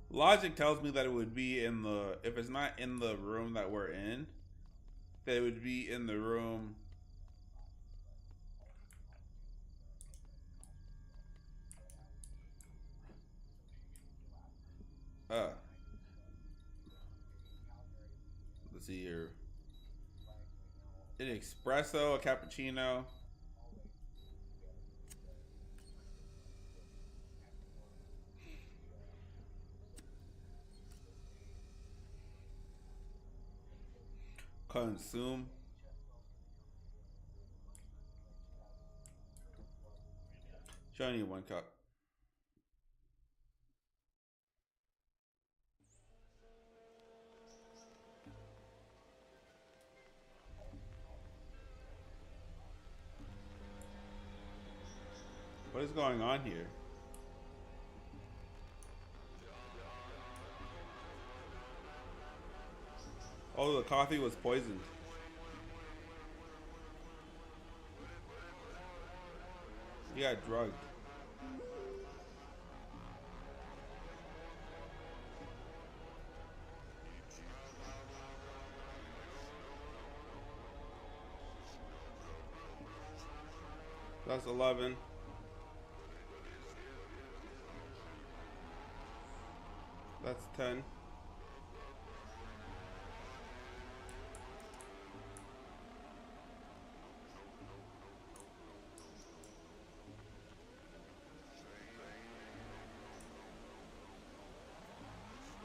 Logic tells me that it would be in the. If it's not in the room that we're in, that it would be in the room. Uh, let's see here. An espresso, a cappuccino. Consume. Should only need 1 cup. What is going on here? Oh, the coffee was poisoned. He got drugged. That's 11. That's 10.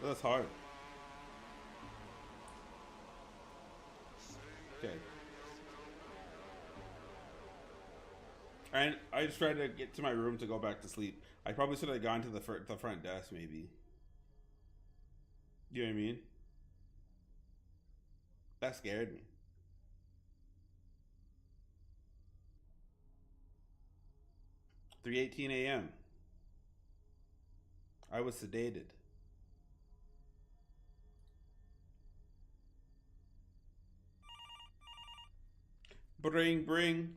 That's hard. Okay. And I just tried to get to my room to go back to sleep. I probably should have gone to the front desk, maybe. You know what I mean? That scared me. 3:18 a.m. I was sedated. Bring.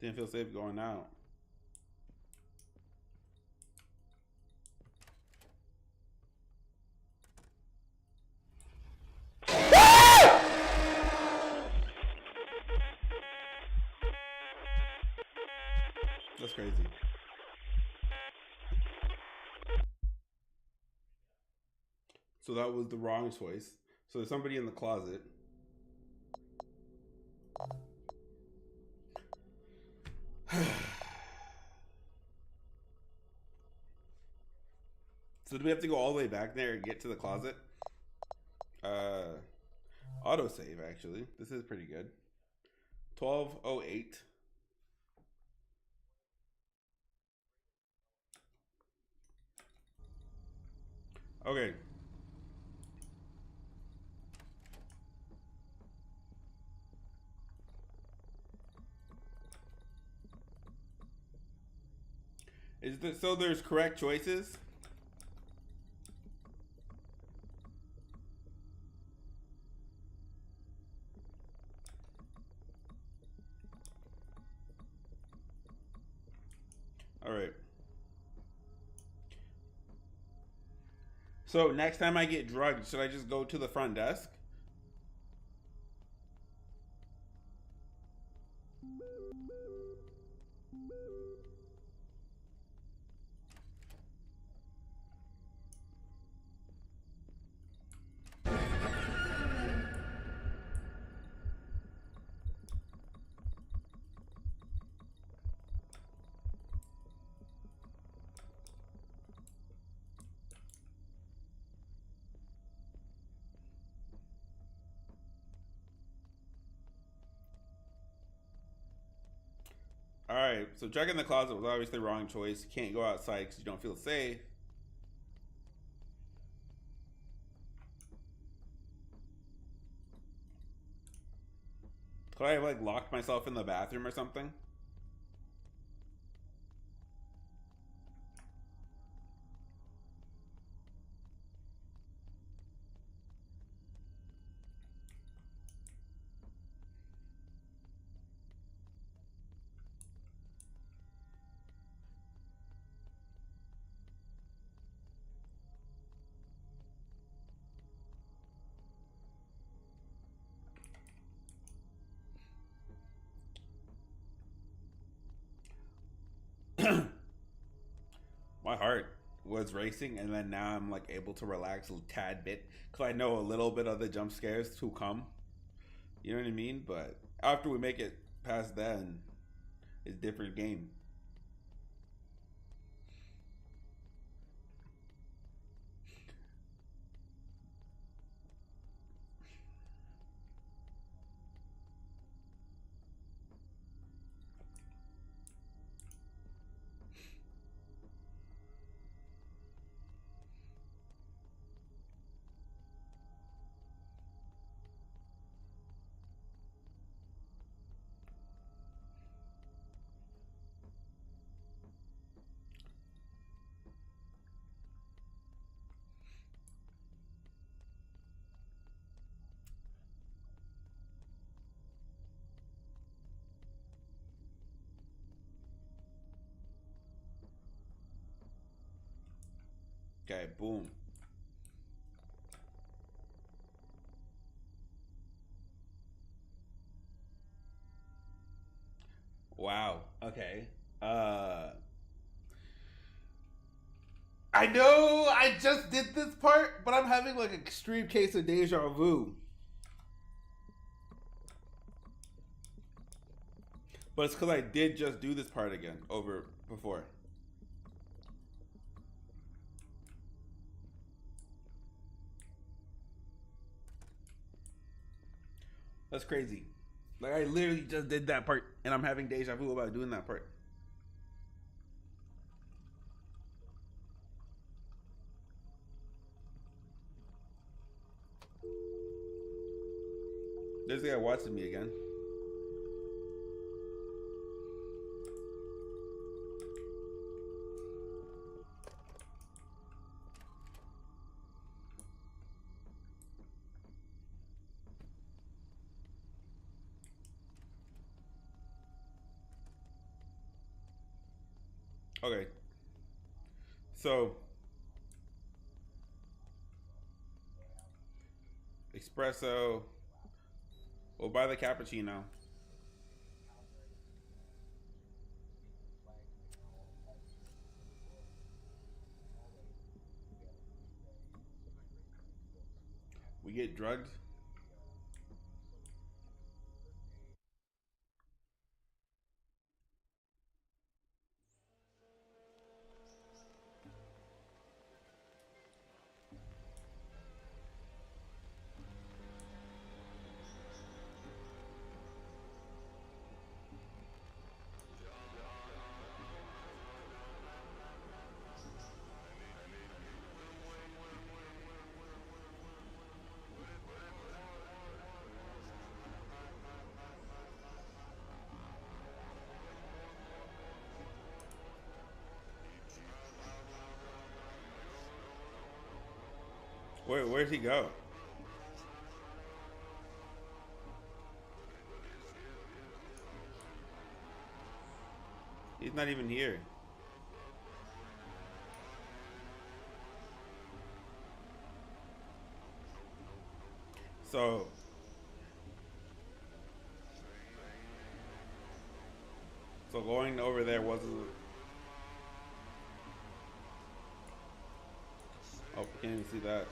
Didn't feel safe going out. That's crazy. So that was the wrong choice. So there's somebody in the closet. So do we have to go all the way back there and get to the closet? Autosave, actually. This is pretty good. 12:08. Okay. So there's correct choices? All right. So next time I get drugged, should I just go to the front desk? All right. So checking the closet was obviously the wrong choice. You can't go outside because you don't feel safe. Could I have like locked myself in the bathroom or something? My heart was racing, and then now I'm like able to relax a tad bit because I know a little bit of the jump scares to come. You know what I mean? But after we make it past then, it's a different game. Okay, boom. Wow. Okay. Uh I know I just did this part, but I'm having like an extreme case of deja vu. But it's because I did just do this part again over before. That's crazy. Like I literally just did that part, and I'm having deja vu about doing that part. There's the guy watching me again. Okay. So espresso. We'll buy the cappuccino. We get drugged. Where'd he go? He's not even here. So so going over there wasn't. Oh, can't even see that.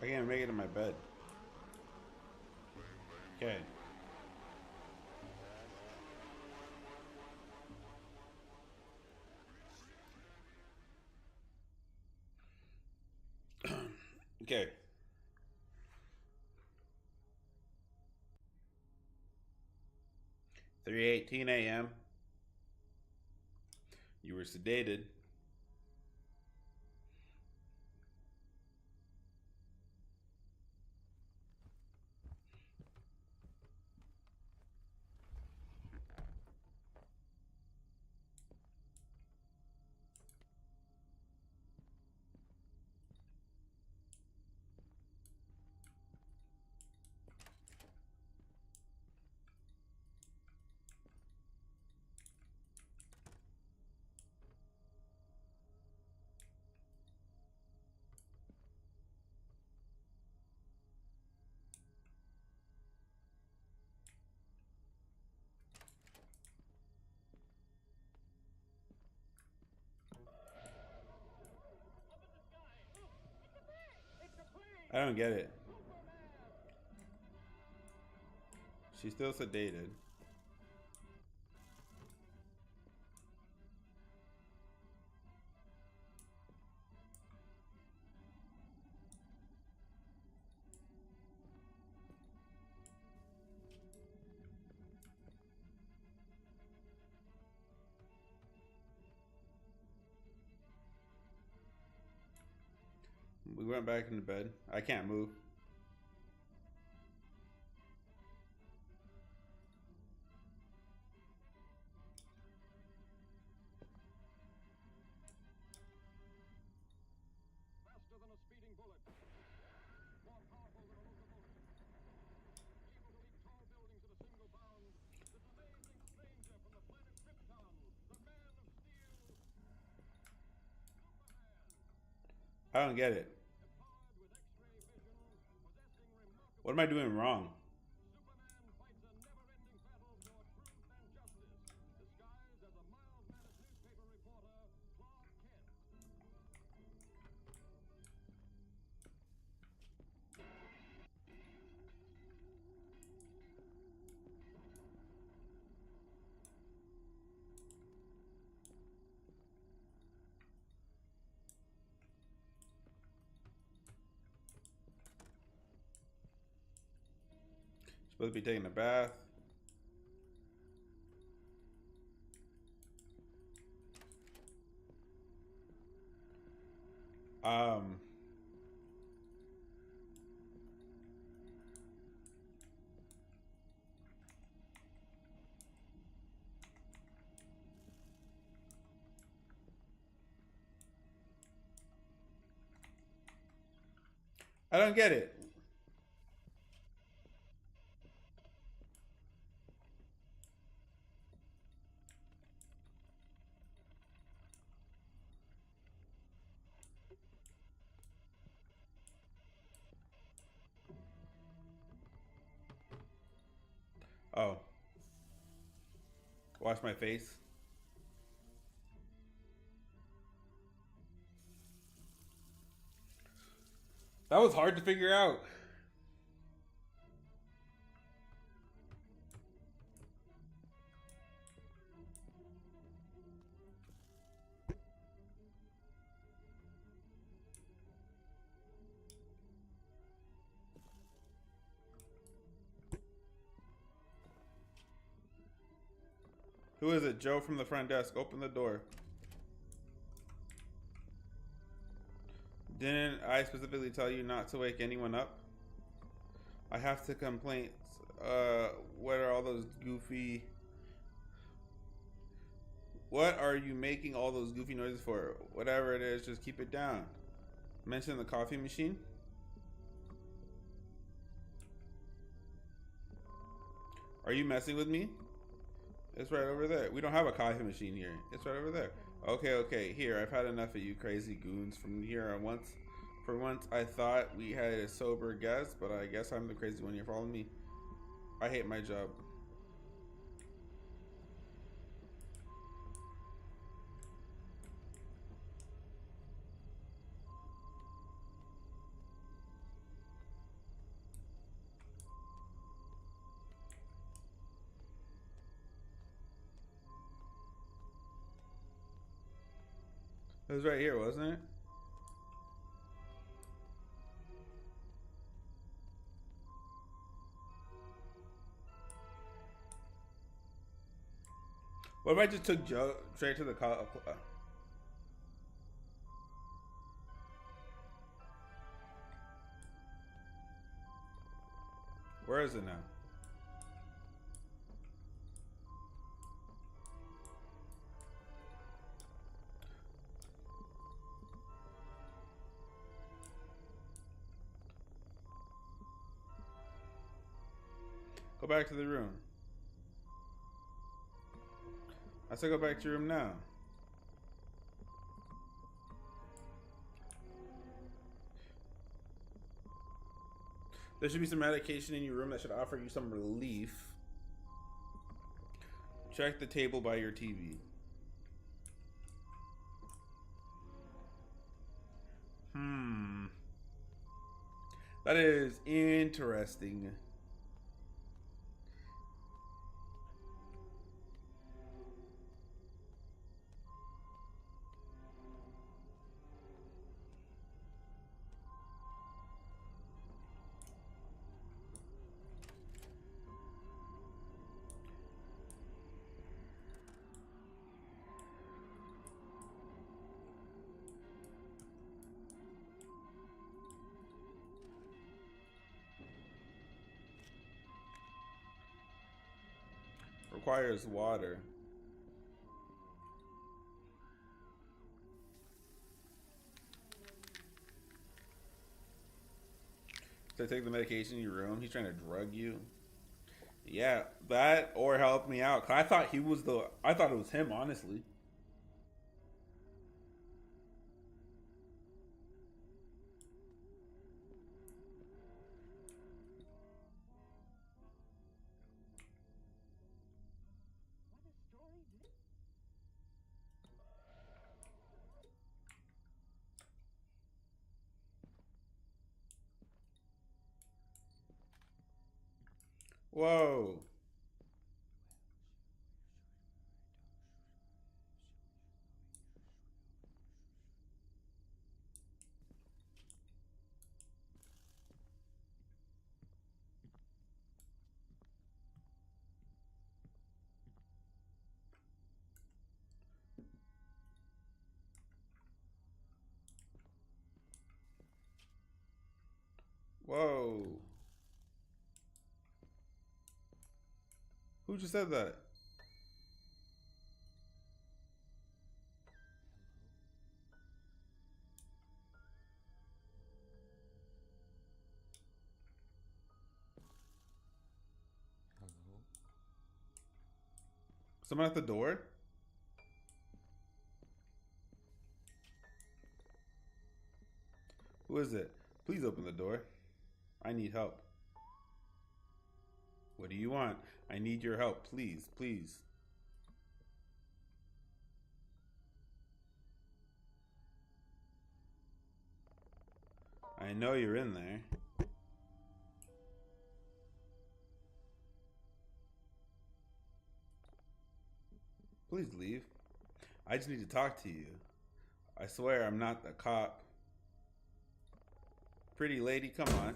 I can't make it in my bed. Okay. Okay. 3:18 a.m. You were sedated. I don't get it. She's still sedated. We went back into bed. I can't move. Faster than a speeding bullet. More powerful than a locomotive. Able to leap tall buildings at a single bound. This amazing stranger from the planet Krypton. The Man of Steel. Superman. I don't get it. Empowered with X-ray vision. Possessing remarkable... What am I doing wrong? Superman fights a never-ending battle for truth and justice. Disguised as a mild-mannered newspaper reporter, Clark Kent. Supposed to be taking a bath. I don't get it. Oh. Wash my face. That was hard to figure out. Who is it? Joe from the front desk. Open the door. Didn't I specifically tell you not to wake anyone up? I have to complaints. What are all those goofy... What are you making all those goofy noises for? Whatever it is, just keep it down. Mention the coffee machine. Are you messing with me? It's right over there. We don't have a coffee machine here. It's right over there. Okay. Here, I've had enough of you crazy goons. From here on once. For once, I thought we had a sober guest, but I guess I'm the crazy one. You're following me. I hate my job. It was right here, wasn't it? What if I just took Joe straight to the car? Where is it now? Go back to the room. I said go back to your room now. There should be some medication in your room that should offer you some relief. Check the table by your TV. That is interesting. Requires water. So take the medication in your room. He's trying to drug you. Yeah, that or help me out. 'Cause I thought he was the. I thought it was him, honestly. Whoa. Whoa. Who just said that? Someone at the door? Who is it? Please open the door. I need help. What do you want? I need your help. Please, please. I know you're in there. Please leave. I just need to talk to you. I swear I'm not the cop. Pretty lady, come on.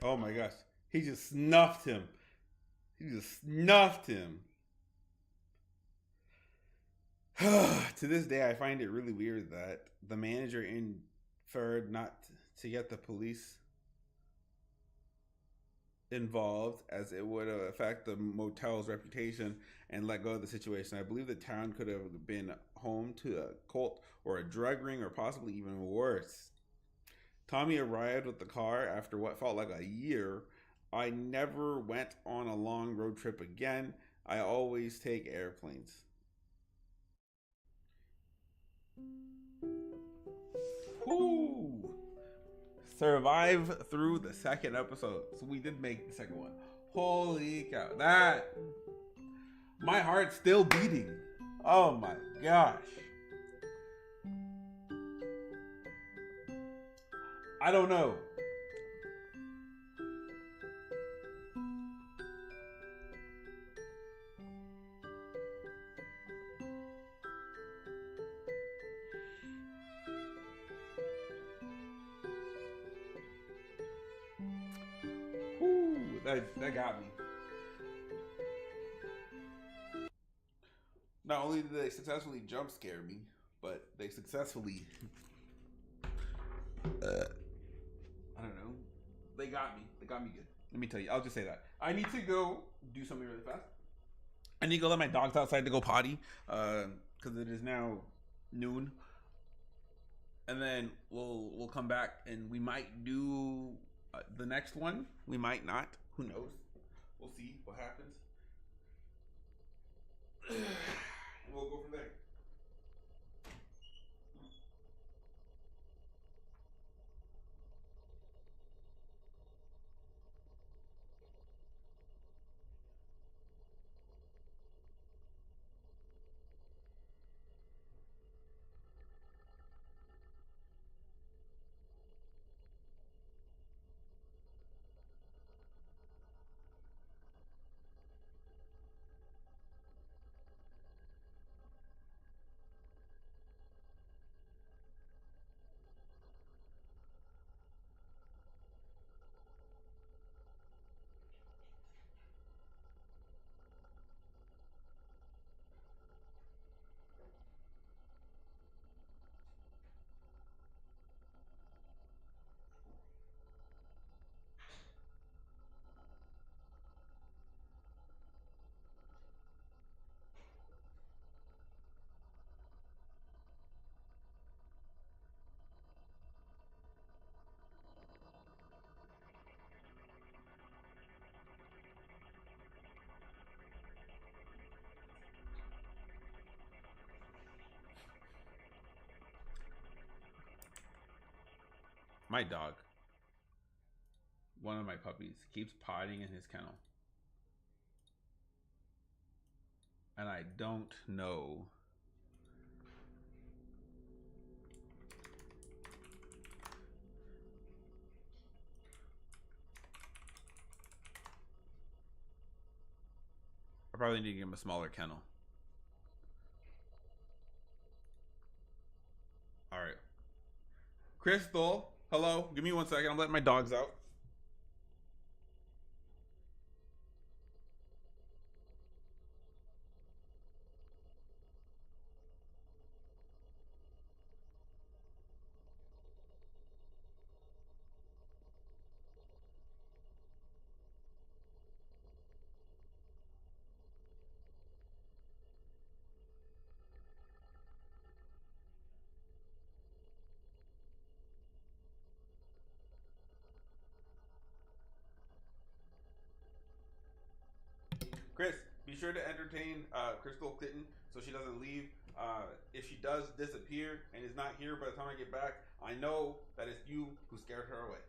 Oh my gosh. He just snuffed him. He just snuffed him. To this day, I find it really weird that the manager inferred not to get the police involved as it would affect the motel's reputation and let go of the situation. I believe the town could have been home to a cult or a drug ring or possibly even worse. Tommy arrived with the car after what felt like a year. I never went on a long road trip again. I always take airplanes. Whoo! Survive through the second episode. So we did make the second one. Holy cow. That. My heart's still beating. Oh my gosh. I don't know. That got me. Not only did they successfully jump scare me, but they successfully, I don't know, they got me. They got me good. Let me tell you. I'll just say that. I need to go do something really fast. I need to go let my dogs outside to go potty, because it is now noon, and then we'll come back and we might do the next one. We might not. Who knows? We'll see what happens. We'll go from there. My dog, one of my puppies, keeps potting in his kennel. And I don't know. I probably need to give him a smaller kennel. All right. Crystal, hello. Give me 1 second. I'm letting my dogs out. Chris, be sure to entertain Crystal Kitten so she doesn't leave. If she does disappear and is not here by the time I get back, I know that it's you who scared her away.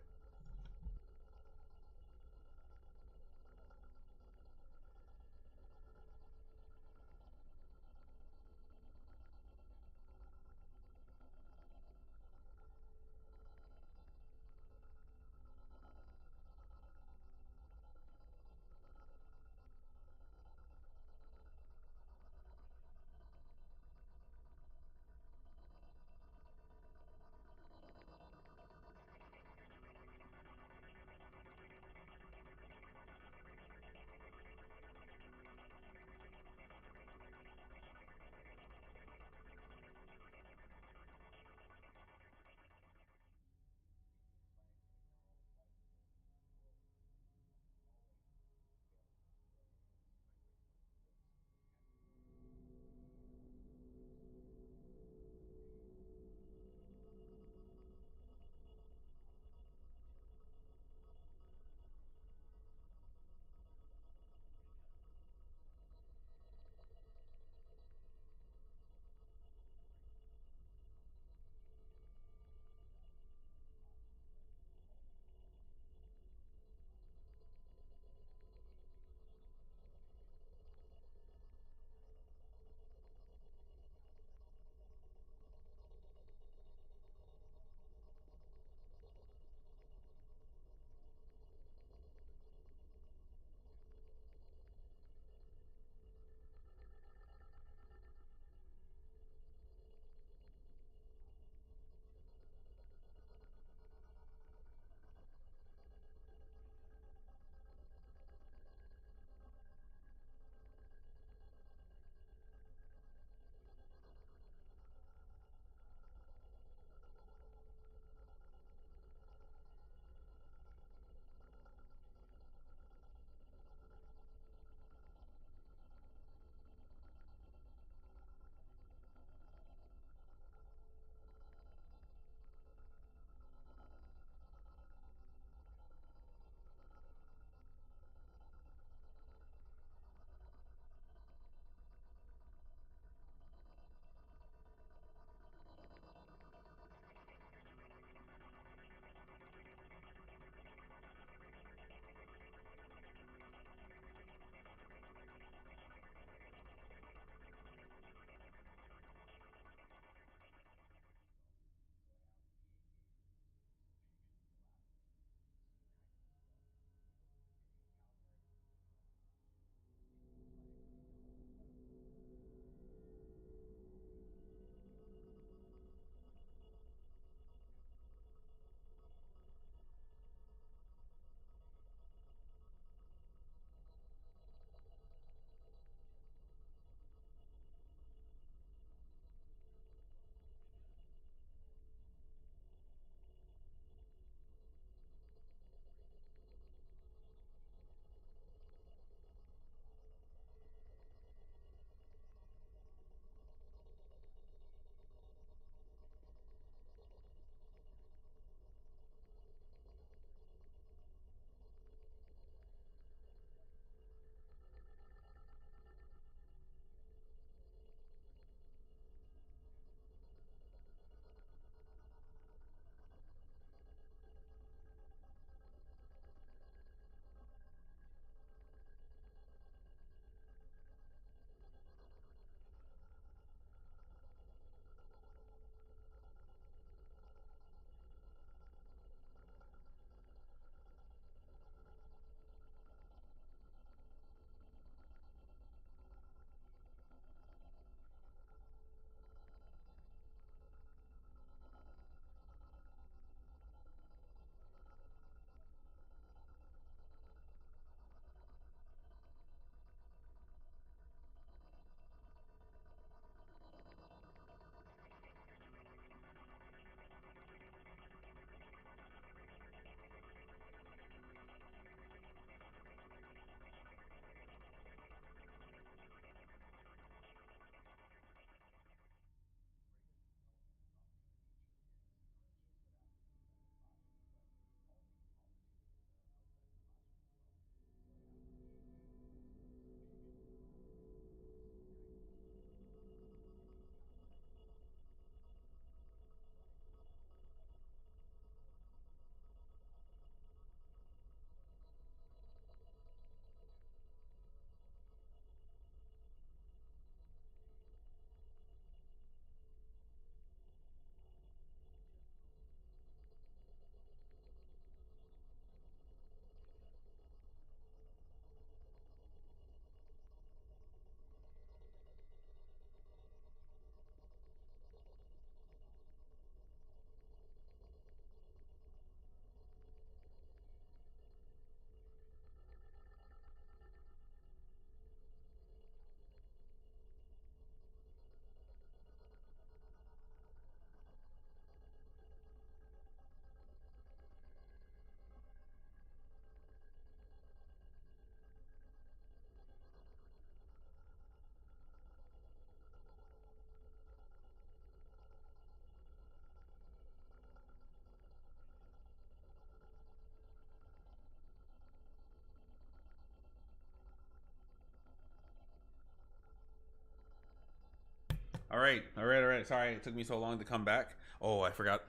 All right, all right, all right. Sorry, it took me so long to come back. Oh, I forgot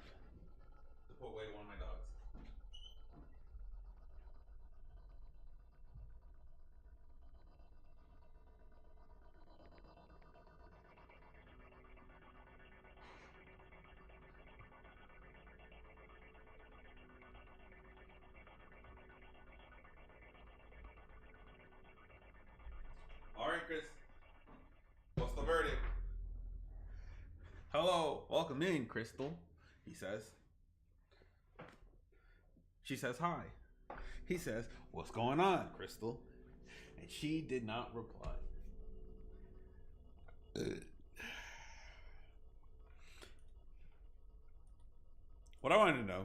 to put away one of my dogs. All right, Chris. What's the verdict? Hello, welcome in, Crystal. He says. She says hi. He says, "What's going on, Crystal?" And she did not reply. What I wanted to know.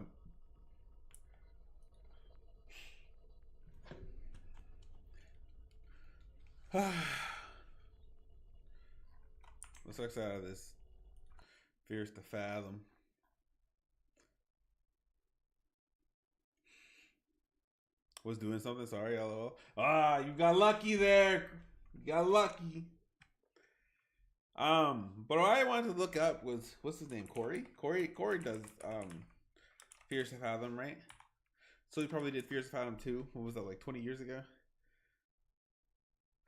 Let's X out of this. Fears to fathom. Was doing something. Sorry, lol. Ah, you got lucky there. You got lucky. But what I wanted to look up was what's his name? Corey. Corey does Fears to Fathom, right? So he probably did Fears to Fathom 2. What was that, like 20 years ago?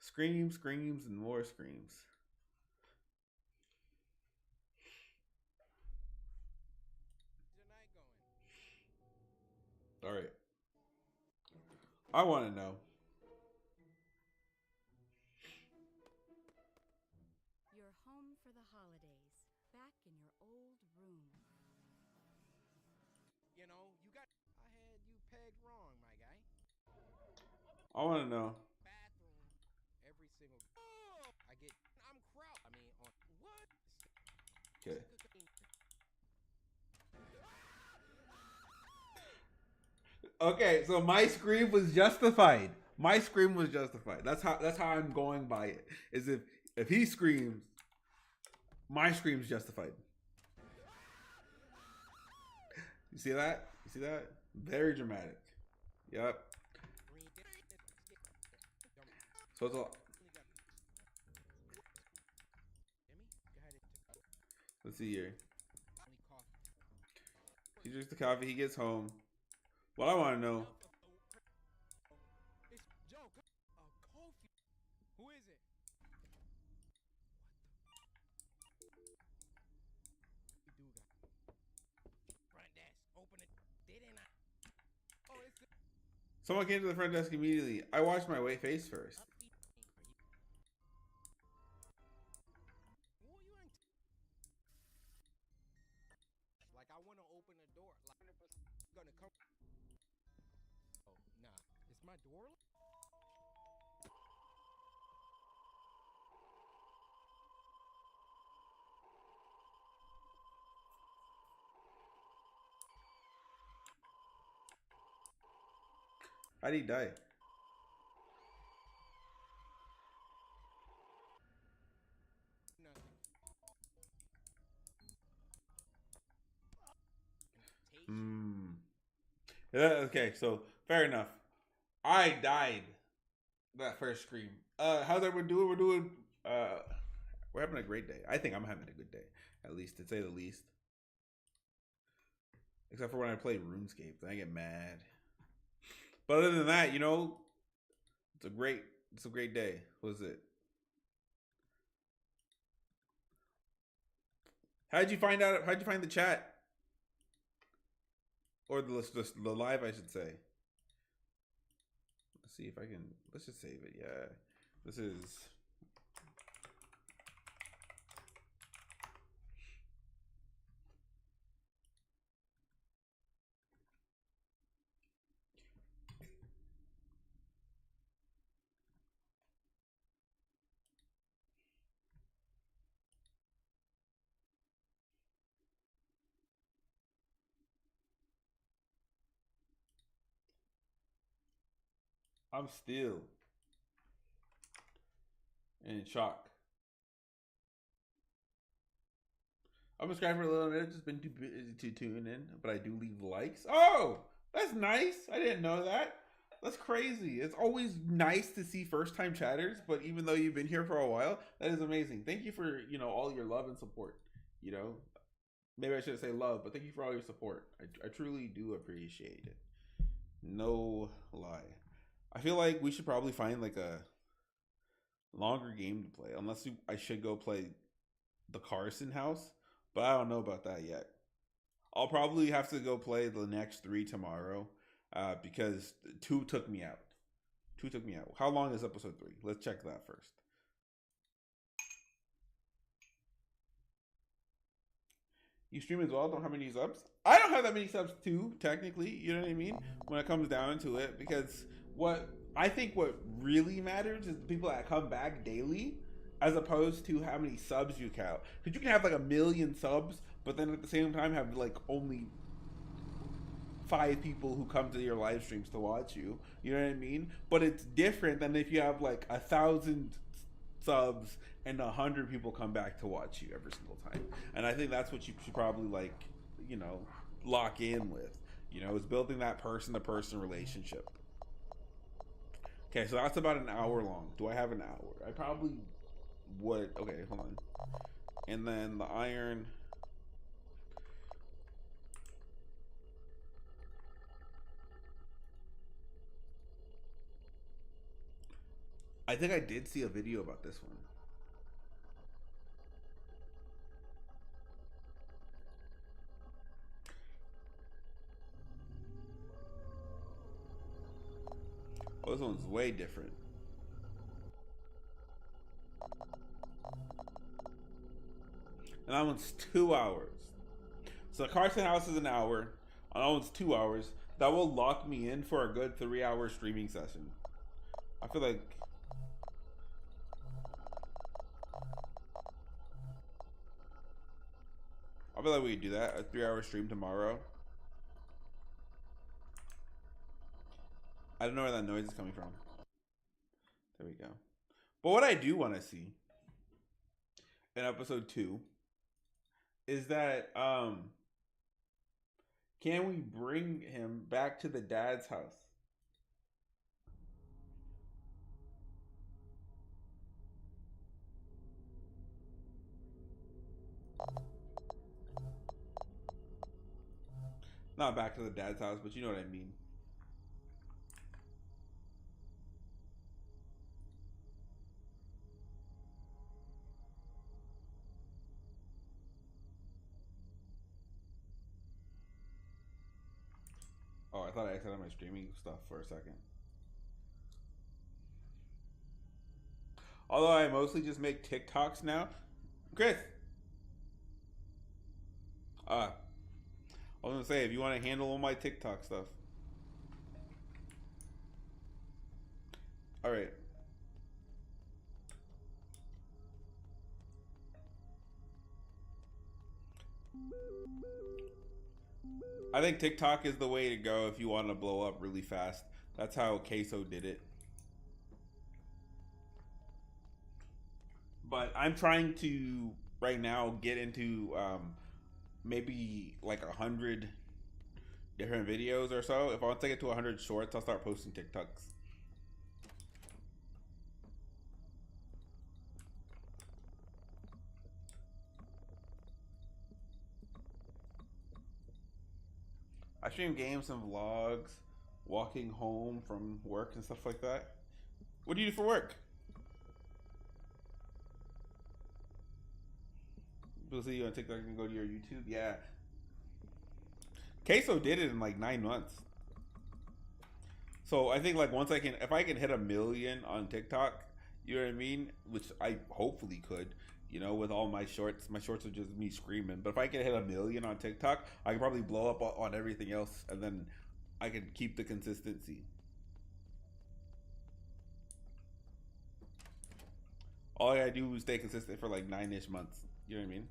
Screams, and more screams. All right. I want to know. You're home for the holidays, back in your old room. You know, I had you pegged wrong, my guy. I want to know. Bathroom, every single. Oh, I'm crowd. I mean, on what? Okay. Okay, so my scream was justified. My scream was justified. That's how I'm going by it. Is if he screams, my scream's justified. You see that? You see that? Very dramatic. Yep. So it's all. Let's see here. He drinks the coffee. He gets home. What I want to know. It's Joe. Kofi. Who is it? Front desk. Open it. Didn't I? Oh, it's the. Someone came to the front desk immediately. I washed my face first. Like I want to open the door. Like gonna come. Oh nah, is my door? How did he die? Yeah, okay, so fair enough. I died that first scream. How's everyone doing? We're having a great day. I think I'm having a good day, at least to say the least. Except for when I play RuneScape, then I get mad. But other than that, it's a great day. What is it? How'd you find the chat? Or the live, I should say. Let's see if I can. Let's just save it. Yeah, this is. I'm still in shock. I'm subscribed for a little bit. I've just been too busy to tune in, but I do leave likes. Oh, that's nice. I didn't know that. That's crazy. It's always nice to see first time chatters, but even though you've been here for a while, that is amazing. Thank you for, all your love and support. You know, maybe I shouldn't say love, but thank you for all your support. I truly do appreciate it. No lie. I feel like we should probably find like a longer game to play, unless I should go play the Carson house, but I don't know about that yet. I'll probably have to go play the next 3 tomorrow because 2 took me out. 2 took me out. How long is episode 3? Let's check that first. You stream as well? Don't have any subs? I don't have that many subs too, technically. You know what I mean? When it comes down to it, because what really matters is the people that come back daily, as opposed to how many subs you count. Because you can have like 1 million subs, but then at the same time have like only 5 people who come to your live streams to watch you. You know what I mean? But it's different than if you have like 1,000 subs and 100 people come back to watch you every single time. And I think that's what you should probably lock in with. Is building that person to person relationship. Okay, so that's about an hour long. Do I have an hour? I probably would. Okay, hold on. And then the iron. I think I did see a video about this one. Oh, this one's way different. And that one's 2 hours. So the Carson House is an hour. And that one's 2 hours. That will lock me in for a good 3-hour streaming session. I feel like we could do that. A 3-hour stream tomorrow. I don't know where that noise is coming from. There we go. But what I do want to see in episode 2 is that can we bring him back to the dad's house? Not back to the dad's house, but you know what I mean. Oh, I thought I exited my streaming stuff for a second. Although I mostly just make TikToks now. Chris! I was gonna say, if you want to handle all my TikTok stuff. Alright. I think TikTok is the way to go if you want to blow up really fast. That's how Queso did it. But I'm trying to, right now, get into maybe like 100 different videos or so. If I want to get to 100 shorts, I'll start posting TikToks. I stream games and vlogs, walking home from work and stuff like that. What do you do for work? People see you on TikTok and go to your YouTube. Yeah. Queso did it in like 9 months. So I think like if I can hit 1 million on TikTok, you know what I mean? Which I hopefully could, with all my shorts. My shorts are just me screaming. But if I can hit 1 million on TikTok, I can probably blow up on everything else, and then I can keep the consistency. All I gotta do is stay consistent for like 9-ish months. You know what I mean?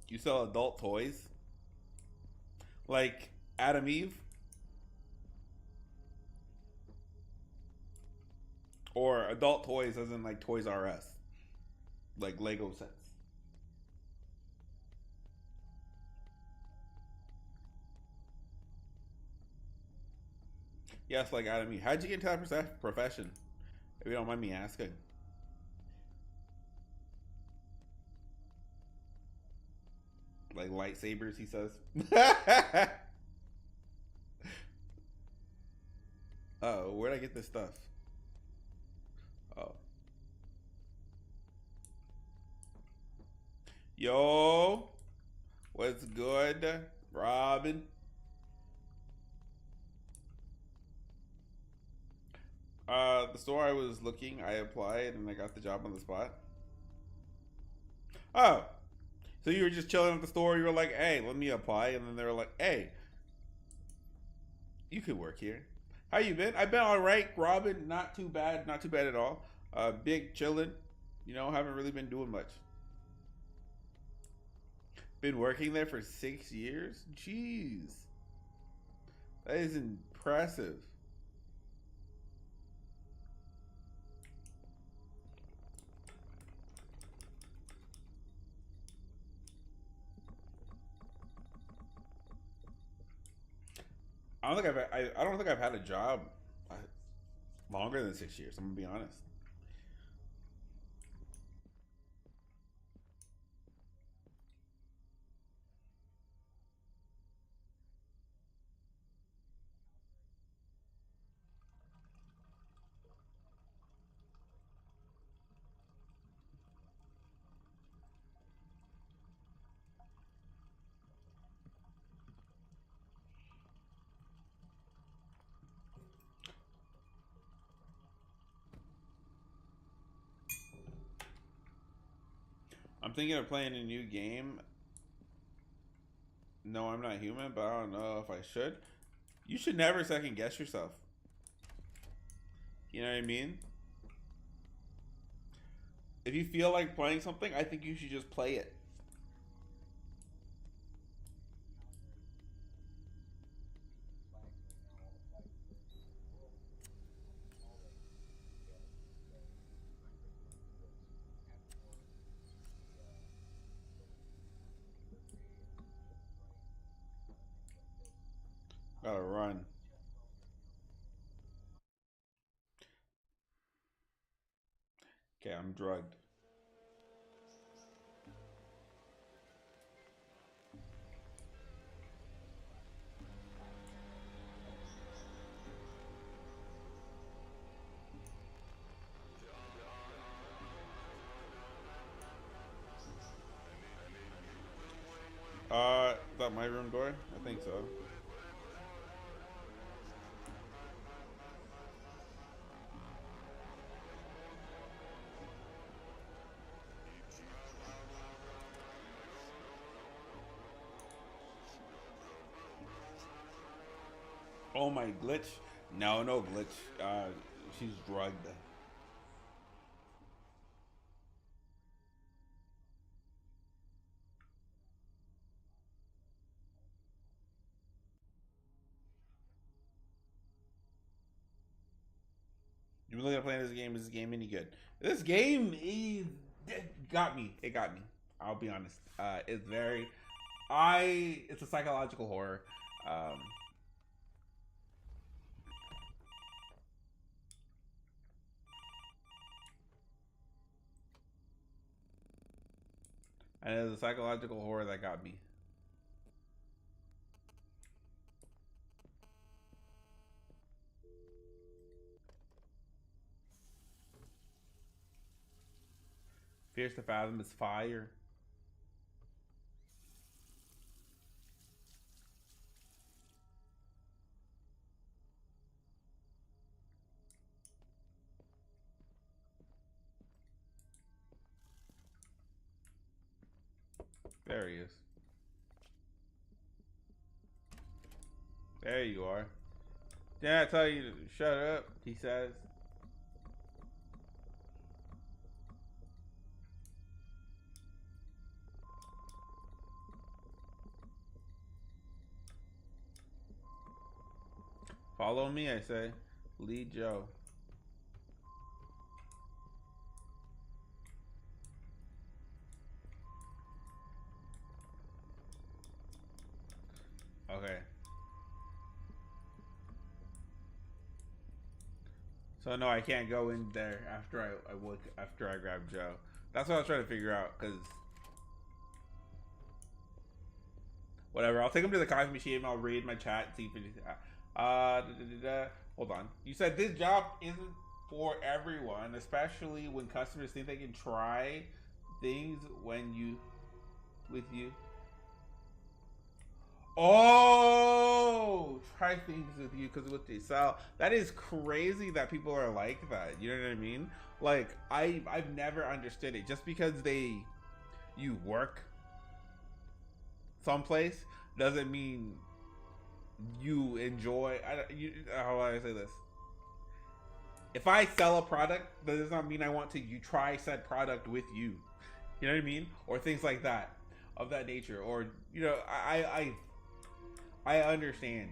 You sell adult toys? Like Adam Eve? Or adult toys as in like Toys R Us? Like Lego sets? Yes, like Adam Eve. How'd you get into that profession? If you don't mind me asking. Like lightsabers, he says. Oh, where'd I get this stuff? Oh. Yo, what's good, Robin? The store I was looking, I applied and I got the job on the spot. Oh, so you were just chilling at the store. You were like, "Hey, let me apply," and then they were like, "Hey, you could work here. How you been?" I've been all right, Robin. Not too bad. Not too bad at all. Big chilling. You know, haven't really been doing much. Been working there for 6 years. Jeez, that is impressive. I don't think I've had a job longer than 6 years. I'm gonna be honest. I'm thinking of playing a new game. No, I'm not human, but I don't know if I should. You should never second guess yourself. You know what I mean? If you feel like playing something, I think you should just play it. Gotta run. Okay, I'm drugged. Is that my room door? I think so. Oh my glitch? No, no glitch. She's drugged. You really gonna play this game? Is this game any good? This game is it got me. It got me. I'll be honest. It's very. It's a psychological horror. Um, and it's a psychological horror that got me. Fierce to Fathom is fire. There he is. There you are. Did I tell you to shut up? He says. Follow me, I say. Lead Joe. Okay. So no, I can't go in there after I grab Joe. That's what I was trying to figure out, cause whatever. I'll take him to the coffee machine. I'll read my chat, see if it. Hold on. You said this job isn't for everyone, especially when customers think they can try things with you. Oh, try things with you because what they sell. That is crazy that people are like that. You know what I mean? Like I've never understood it. Just because you work someplace doesn't mean you enjoy. How do I say this? If I sell a product, that does not mean I want to you try said product with you. You know what I mean? Or things like that, of that nature. Or I understand.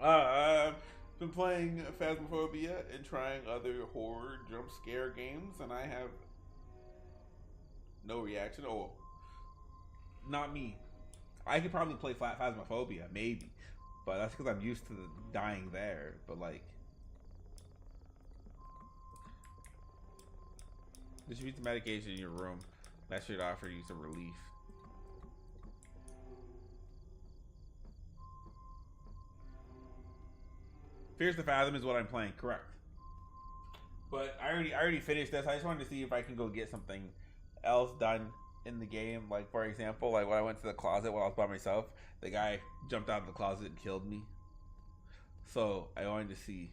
I've been playing Phasmophobia and trying other horror jump scare games, and I have no reaction. Oh, not me. I could probably play Phasmophobia, maybe, but that's because I'm used to dying there. But like, distribute the medication in your room. That should offer you some relief. Fears the Fathom is what I'm playing, correct? But I already finished this. I just wanted to see if I can go get something else done in the game. Like for example, like when I went to the closet while I was by myself, the guy jumped out of the closet and killed me. So I wanted to see.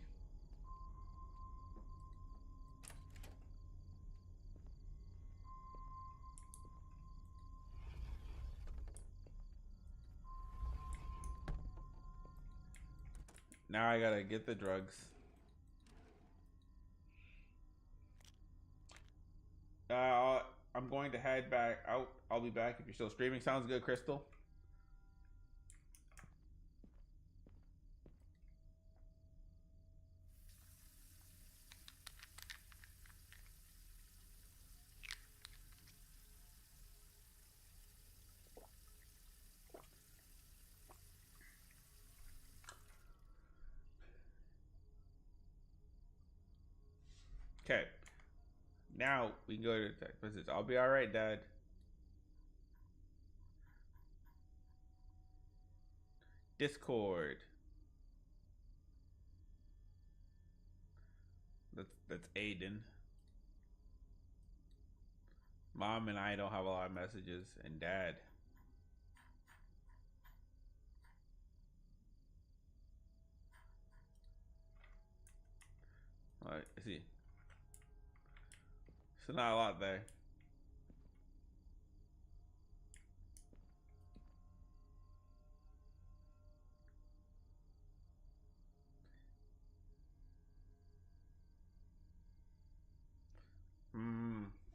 Now I gotta get the drugs. I'm going to head back out. I'll be back if you're still streaming. Sounds good, Crystal. Okay. Now we can go to the text message. I'll be all right, Dad. Discord. That's Aiden. Mom and I don't have a lot of messages, and Dad. All right, see. So not a lot there.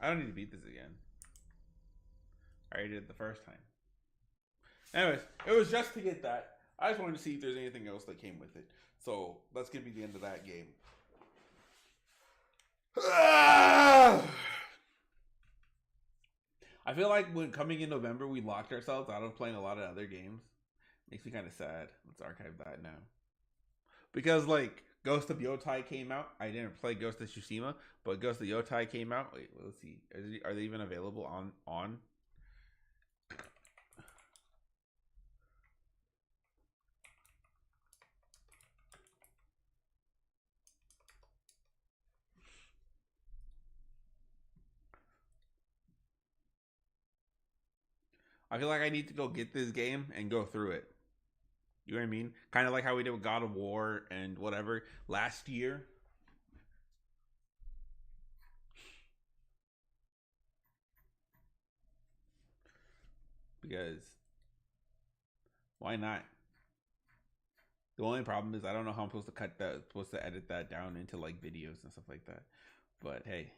I don't need to beat this again. I already did it the first time. Anyways, it was just to get that. I just wanted to see if there's anything else that came with it. So let's get me the end of that game. I feel like when coming in November, we locked ourselves out of playing a lot of other games. Makes me kind of sad. Let's archive that now. Because like Ghost of Yotai came out. I didn't play Ghost of Tsushima, but Ghost of Yotai came out. Wait, let's see. Are they even available on? I feel like I need to go get this game and go through it. You know what I mean? Kind of like how we did with God of War and whatever last year. Because why not? The only problem is I don't know how I'm supposed to edit that down into like videos and stuff like that. But hey,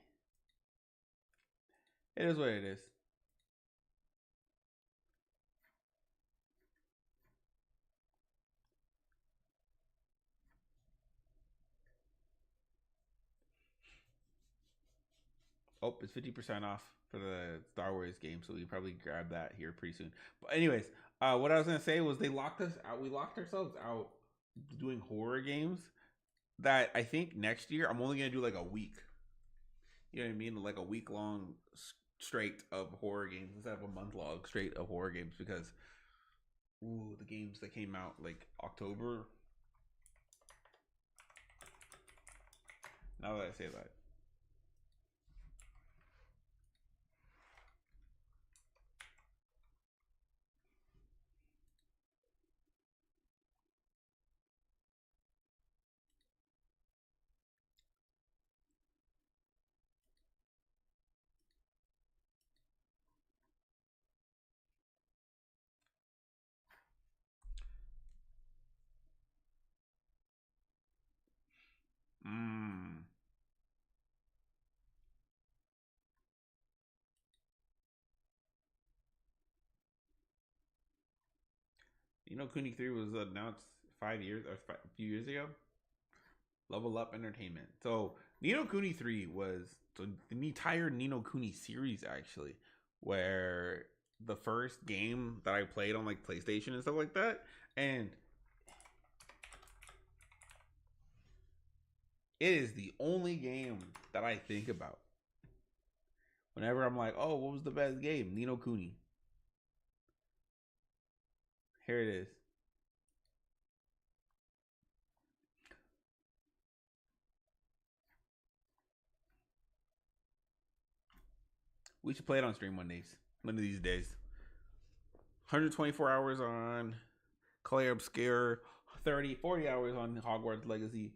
it is what it is. Oh, it's 50% off for the Star Wars game, so we probably grab that here pretty soon. But anyways, what I was gonna say was they locked us out. We locked ourselves out doing horror games. That I think next year I'm only gonna do like a week. You know what I mean? Like a week long straight of horror games instead of a month long straight of horror games because the games that came out like October. Now that I say that. Mmm. You know, Kuni 3 was announced 5 years or a few years ago. Level Up Entertainment. So Nino Kuni 3 was the entire Nino Kuni series actually, where the first game that I played on like PlayStation and stuff like that, and it is the only game that I think about whenever I'm like, oh, what was the best game? Nino Kuni. Here it is. We should play it on stream one of these days. 124 hours on Clay Obscure, 30, 40 hours on Hogwarts Legacy.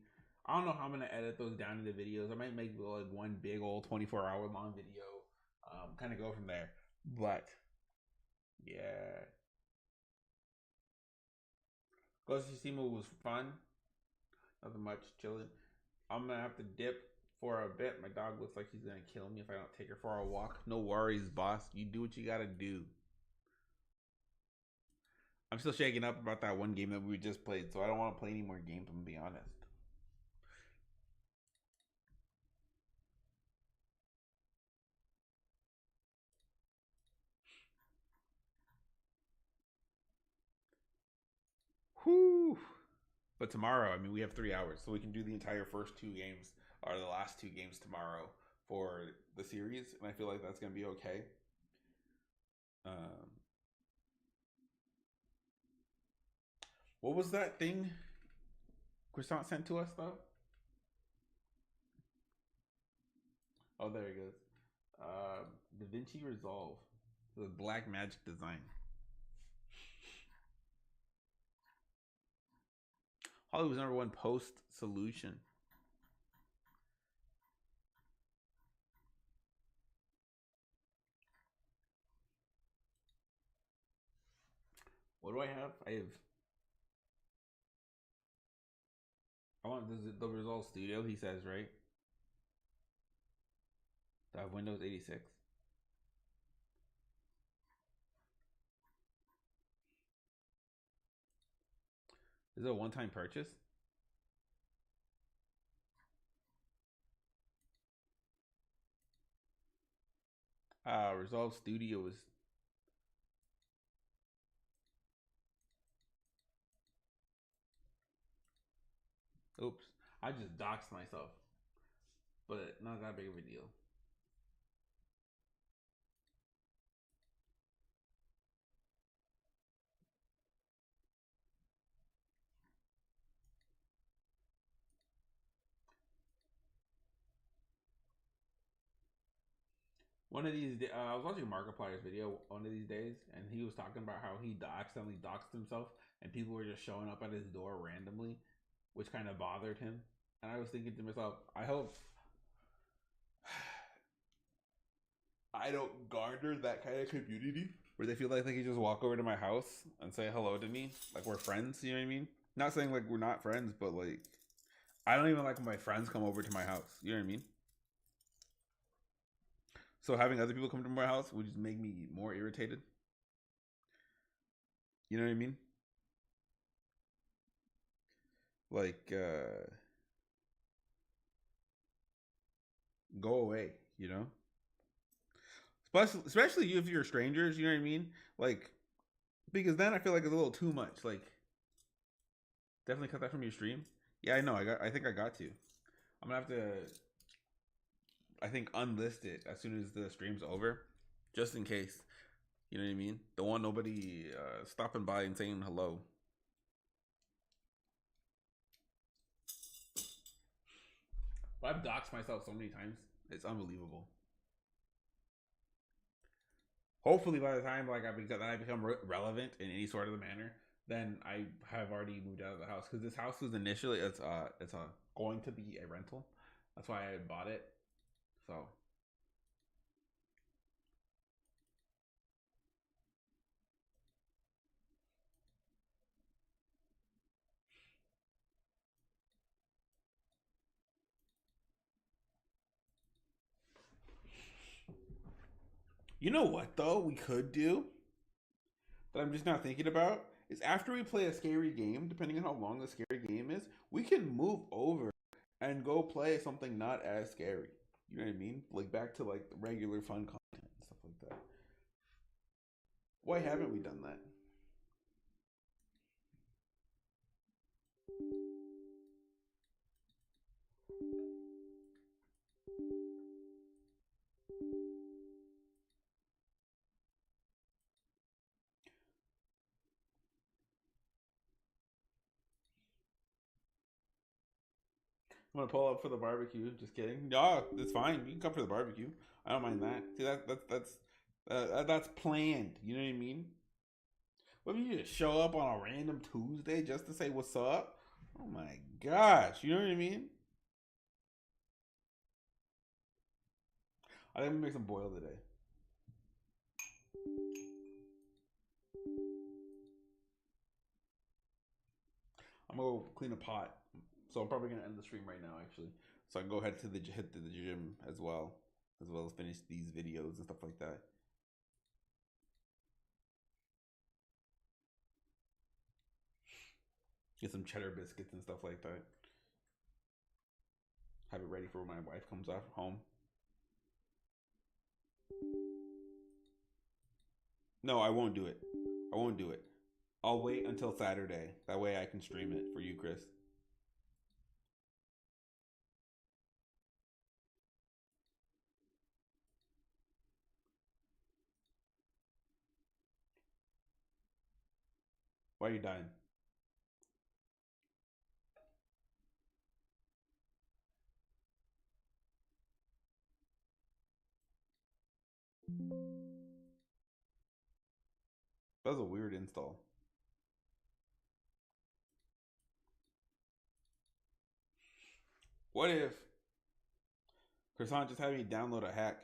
I don't know how I'm gonna edit those down into videos. I might make like one big old 24-hour long video. Kind of go from there. But yeah, Ghost of Tsushima was fun. Nothing much, chilling. I'm gonna have to dip for a bit. My dog looks like she's gonna kill me if I don't take her for a walk. No worries, boss. You do what you gotta do. I'm still shaking up about that one game that we just played, so I don't want to play any more games. I'm gonna be honest. Whew. But tomorrow, I mean, we have 3 hours, so we can do the entire first two games or the last two games tomorrow for the series, and I feel like that's gonna be okay. Um, what was that thing Croissant sent to us though? Oh, there it goes. Da Vinci Resolve, the black magic design. Hollywood's #1 post solution. What do I have? I want the Resolve Studio. He says right. Do I have Windows 86? Is it a one-time purchase? Resolve Studio is. Oops, I just doxed myself, but not that big of a deal. One of these, I was watching Markiplier's video one of these days, and he was talking about how he accidentally doxed himself, and people were just showing up at his door randomly, which kind of bothered him. And I was thinking to myself, I hope I don't garner that kind of community where they feel like they can just walk over to my house and say hello to me, like we're friends. You know what I mean? Not saying like we're not friends, but like I don't even like when my friends come over to my house. You know what I mean? So having other people come to my house would just make me more irritated. You know what I mean? Like, go away. You know? Plus, especially if you're strangers, you know what I mean? Like, because then I feel like it's a little too much. Like, definitely cut that from your stream. Yeah, I know. I think I got to. I'm gonna have to. I think unlist it as soon as the stream's over, just in case. You know what I mean? Don't want nobody stopping by and saying hello. But I've doxed myself so many times. It's unbelievable. Hopefully, by the time like I become relevant in any sort of the manner, then I have already moved out of the house, because this house was initially it's going to be a rental. That's why I bought it. So you know what though we could do that I'm just not thinking about is after we play a scary game, depending on how long the scary game is, we can move over and go play something not as scary. You know what I mean? Like back to like regular fun content and stuff like that. Why haven't we done that? I'm gonna pull up for the barbecue. Just kidding. No, it's fine. You can come for the barbecue. I don't mind that. See that's planned. You know what I mean? What if you just show up on a random Tuesday just to say what's up? Oh my gosh, you know what I mean? I think I'm gonna make some boil today. I'm gonna go clean a pot, so I'm probably gonna end the stream right now, actually, so I can go ahead to hit the gym as well as finish these videos and stuff like that. Get some cheddar biscuits and stuff like that. Have it ready for when my wife comes off home. No, I won't do it. I won't do it. I'll wait until Saturday. That way I can stream it for you, Chris. Why are you dying? That was a weird install. What if Croissant just had me download a hack?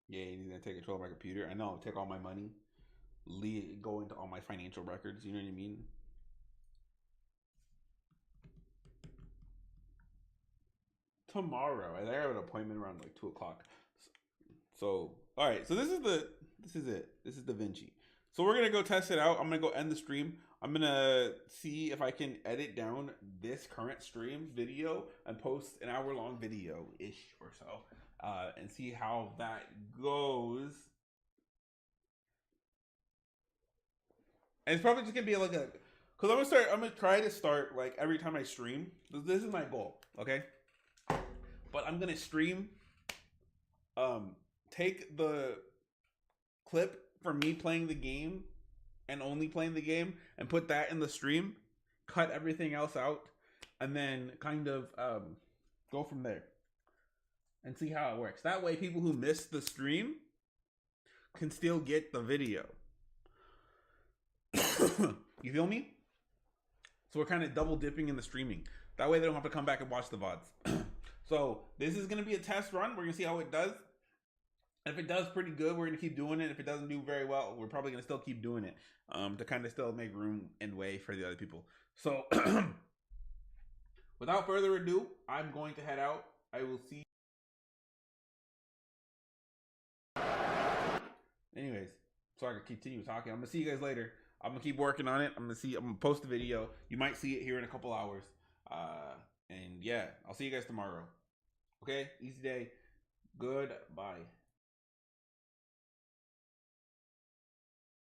Yeah, he's gonna take control of my computer. I know, take all my money, go into all my financial records. You know what I mean? Tomorrow, I think I have an appointment around like 2 o'clock. So, all right. So this is it. This is Da Vinci. So we're gonna go test it out. I'm gonna go end the stream. I'm gonna see if I can edit down this current stream video and post an hour-long video ish or so, and see how that goes. And it's probably just gonna be like a, cause I'm gonna try to start like every time I stream. This is my goal, okay? But I'm gonna stream. Take the clip from me playing the game and only playing the game and put that in the stream. Cut everything else out, and then kind of go from there and see how it works. That way, people who miss the stream can still get the video. You feel me? So we're kind of double dipping in the streaming. That way they don't have to come back and watch the VODs. So this is gonna be a test run. We're gonna see how it does. If it does pretty good, we're gonna keep doing it. If it doesn't do very well, we're probably gonna still keep doing it to kind of still make room and way for the other people. So without further ado, I'm going to head out. I will see. Anyways, so I can continue talking. I'm gonna see you guys later. I'm gonna keep working on it. I'm gonna post the video. You might see it here in a couple hours. And yeah, I'll see you guys tomorrow. Okay, easy day. Goodbye.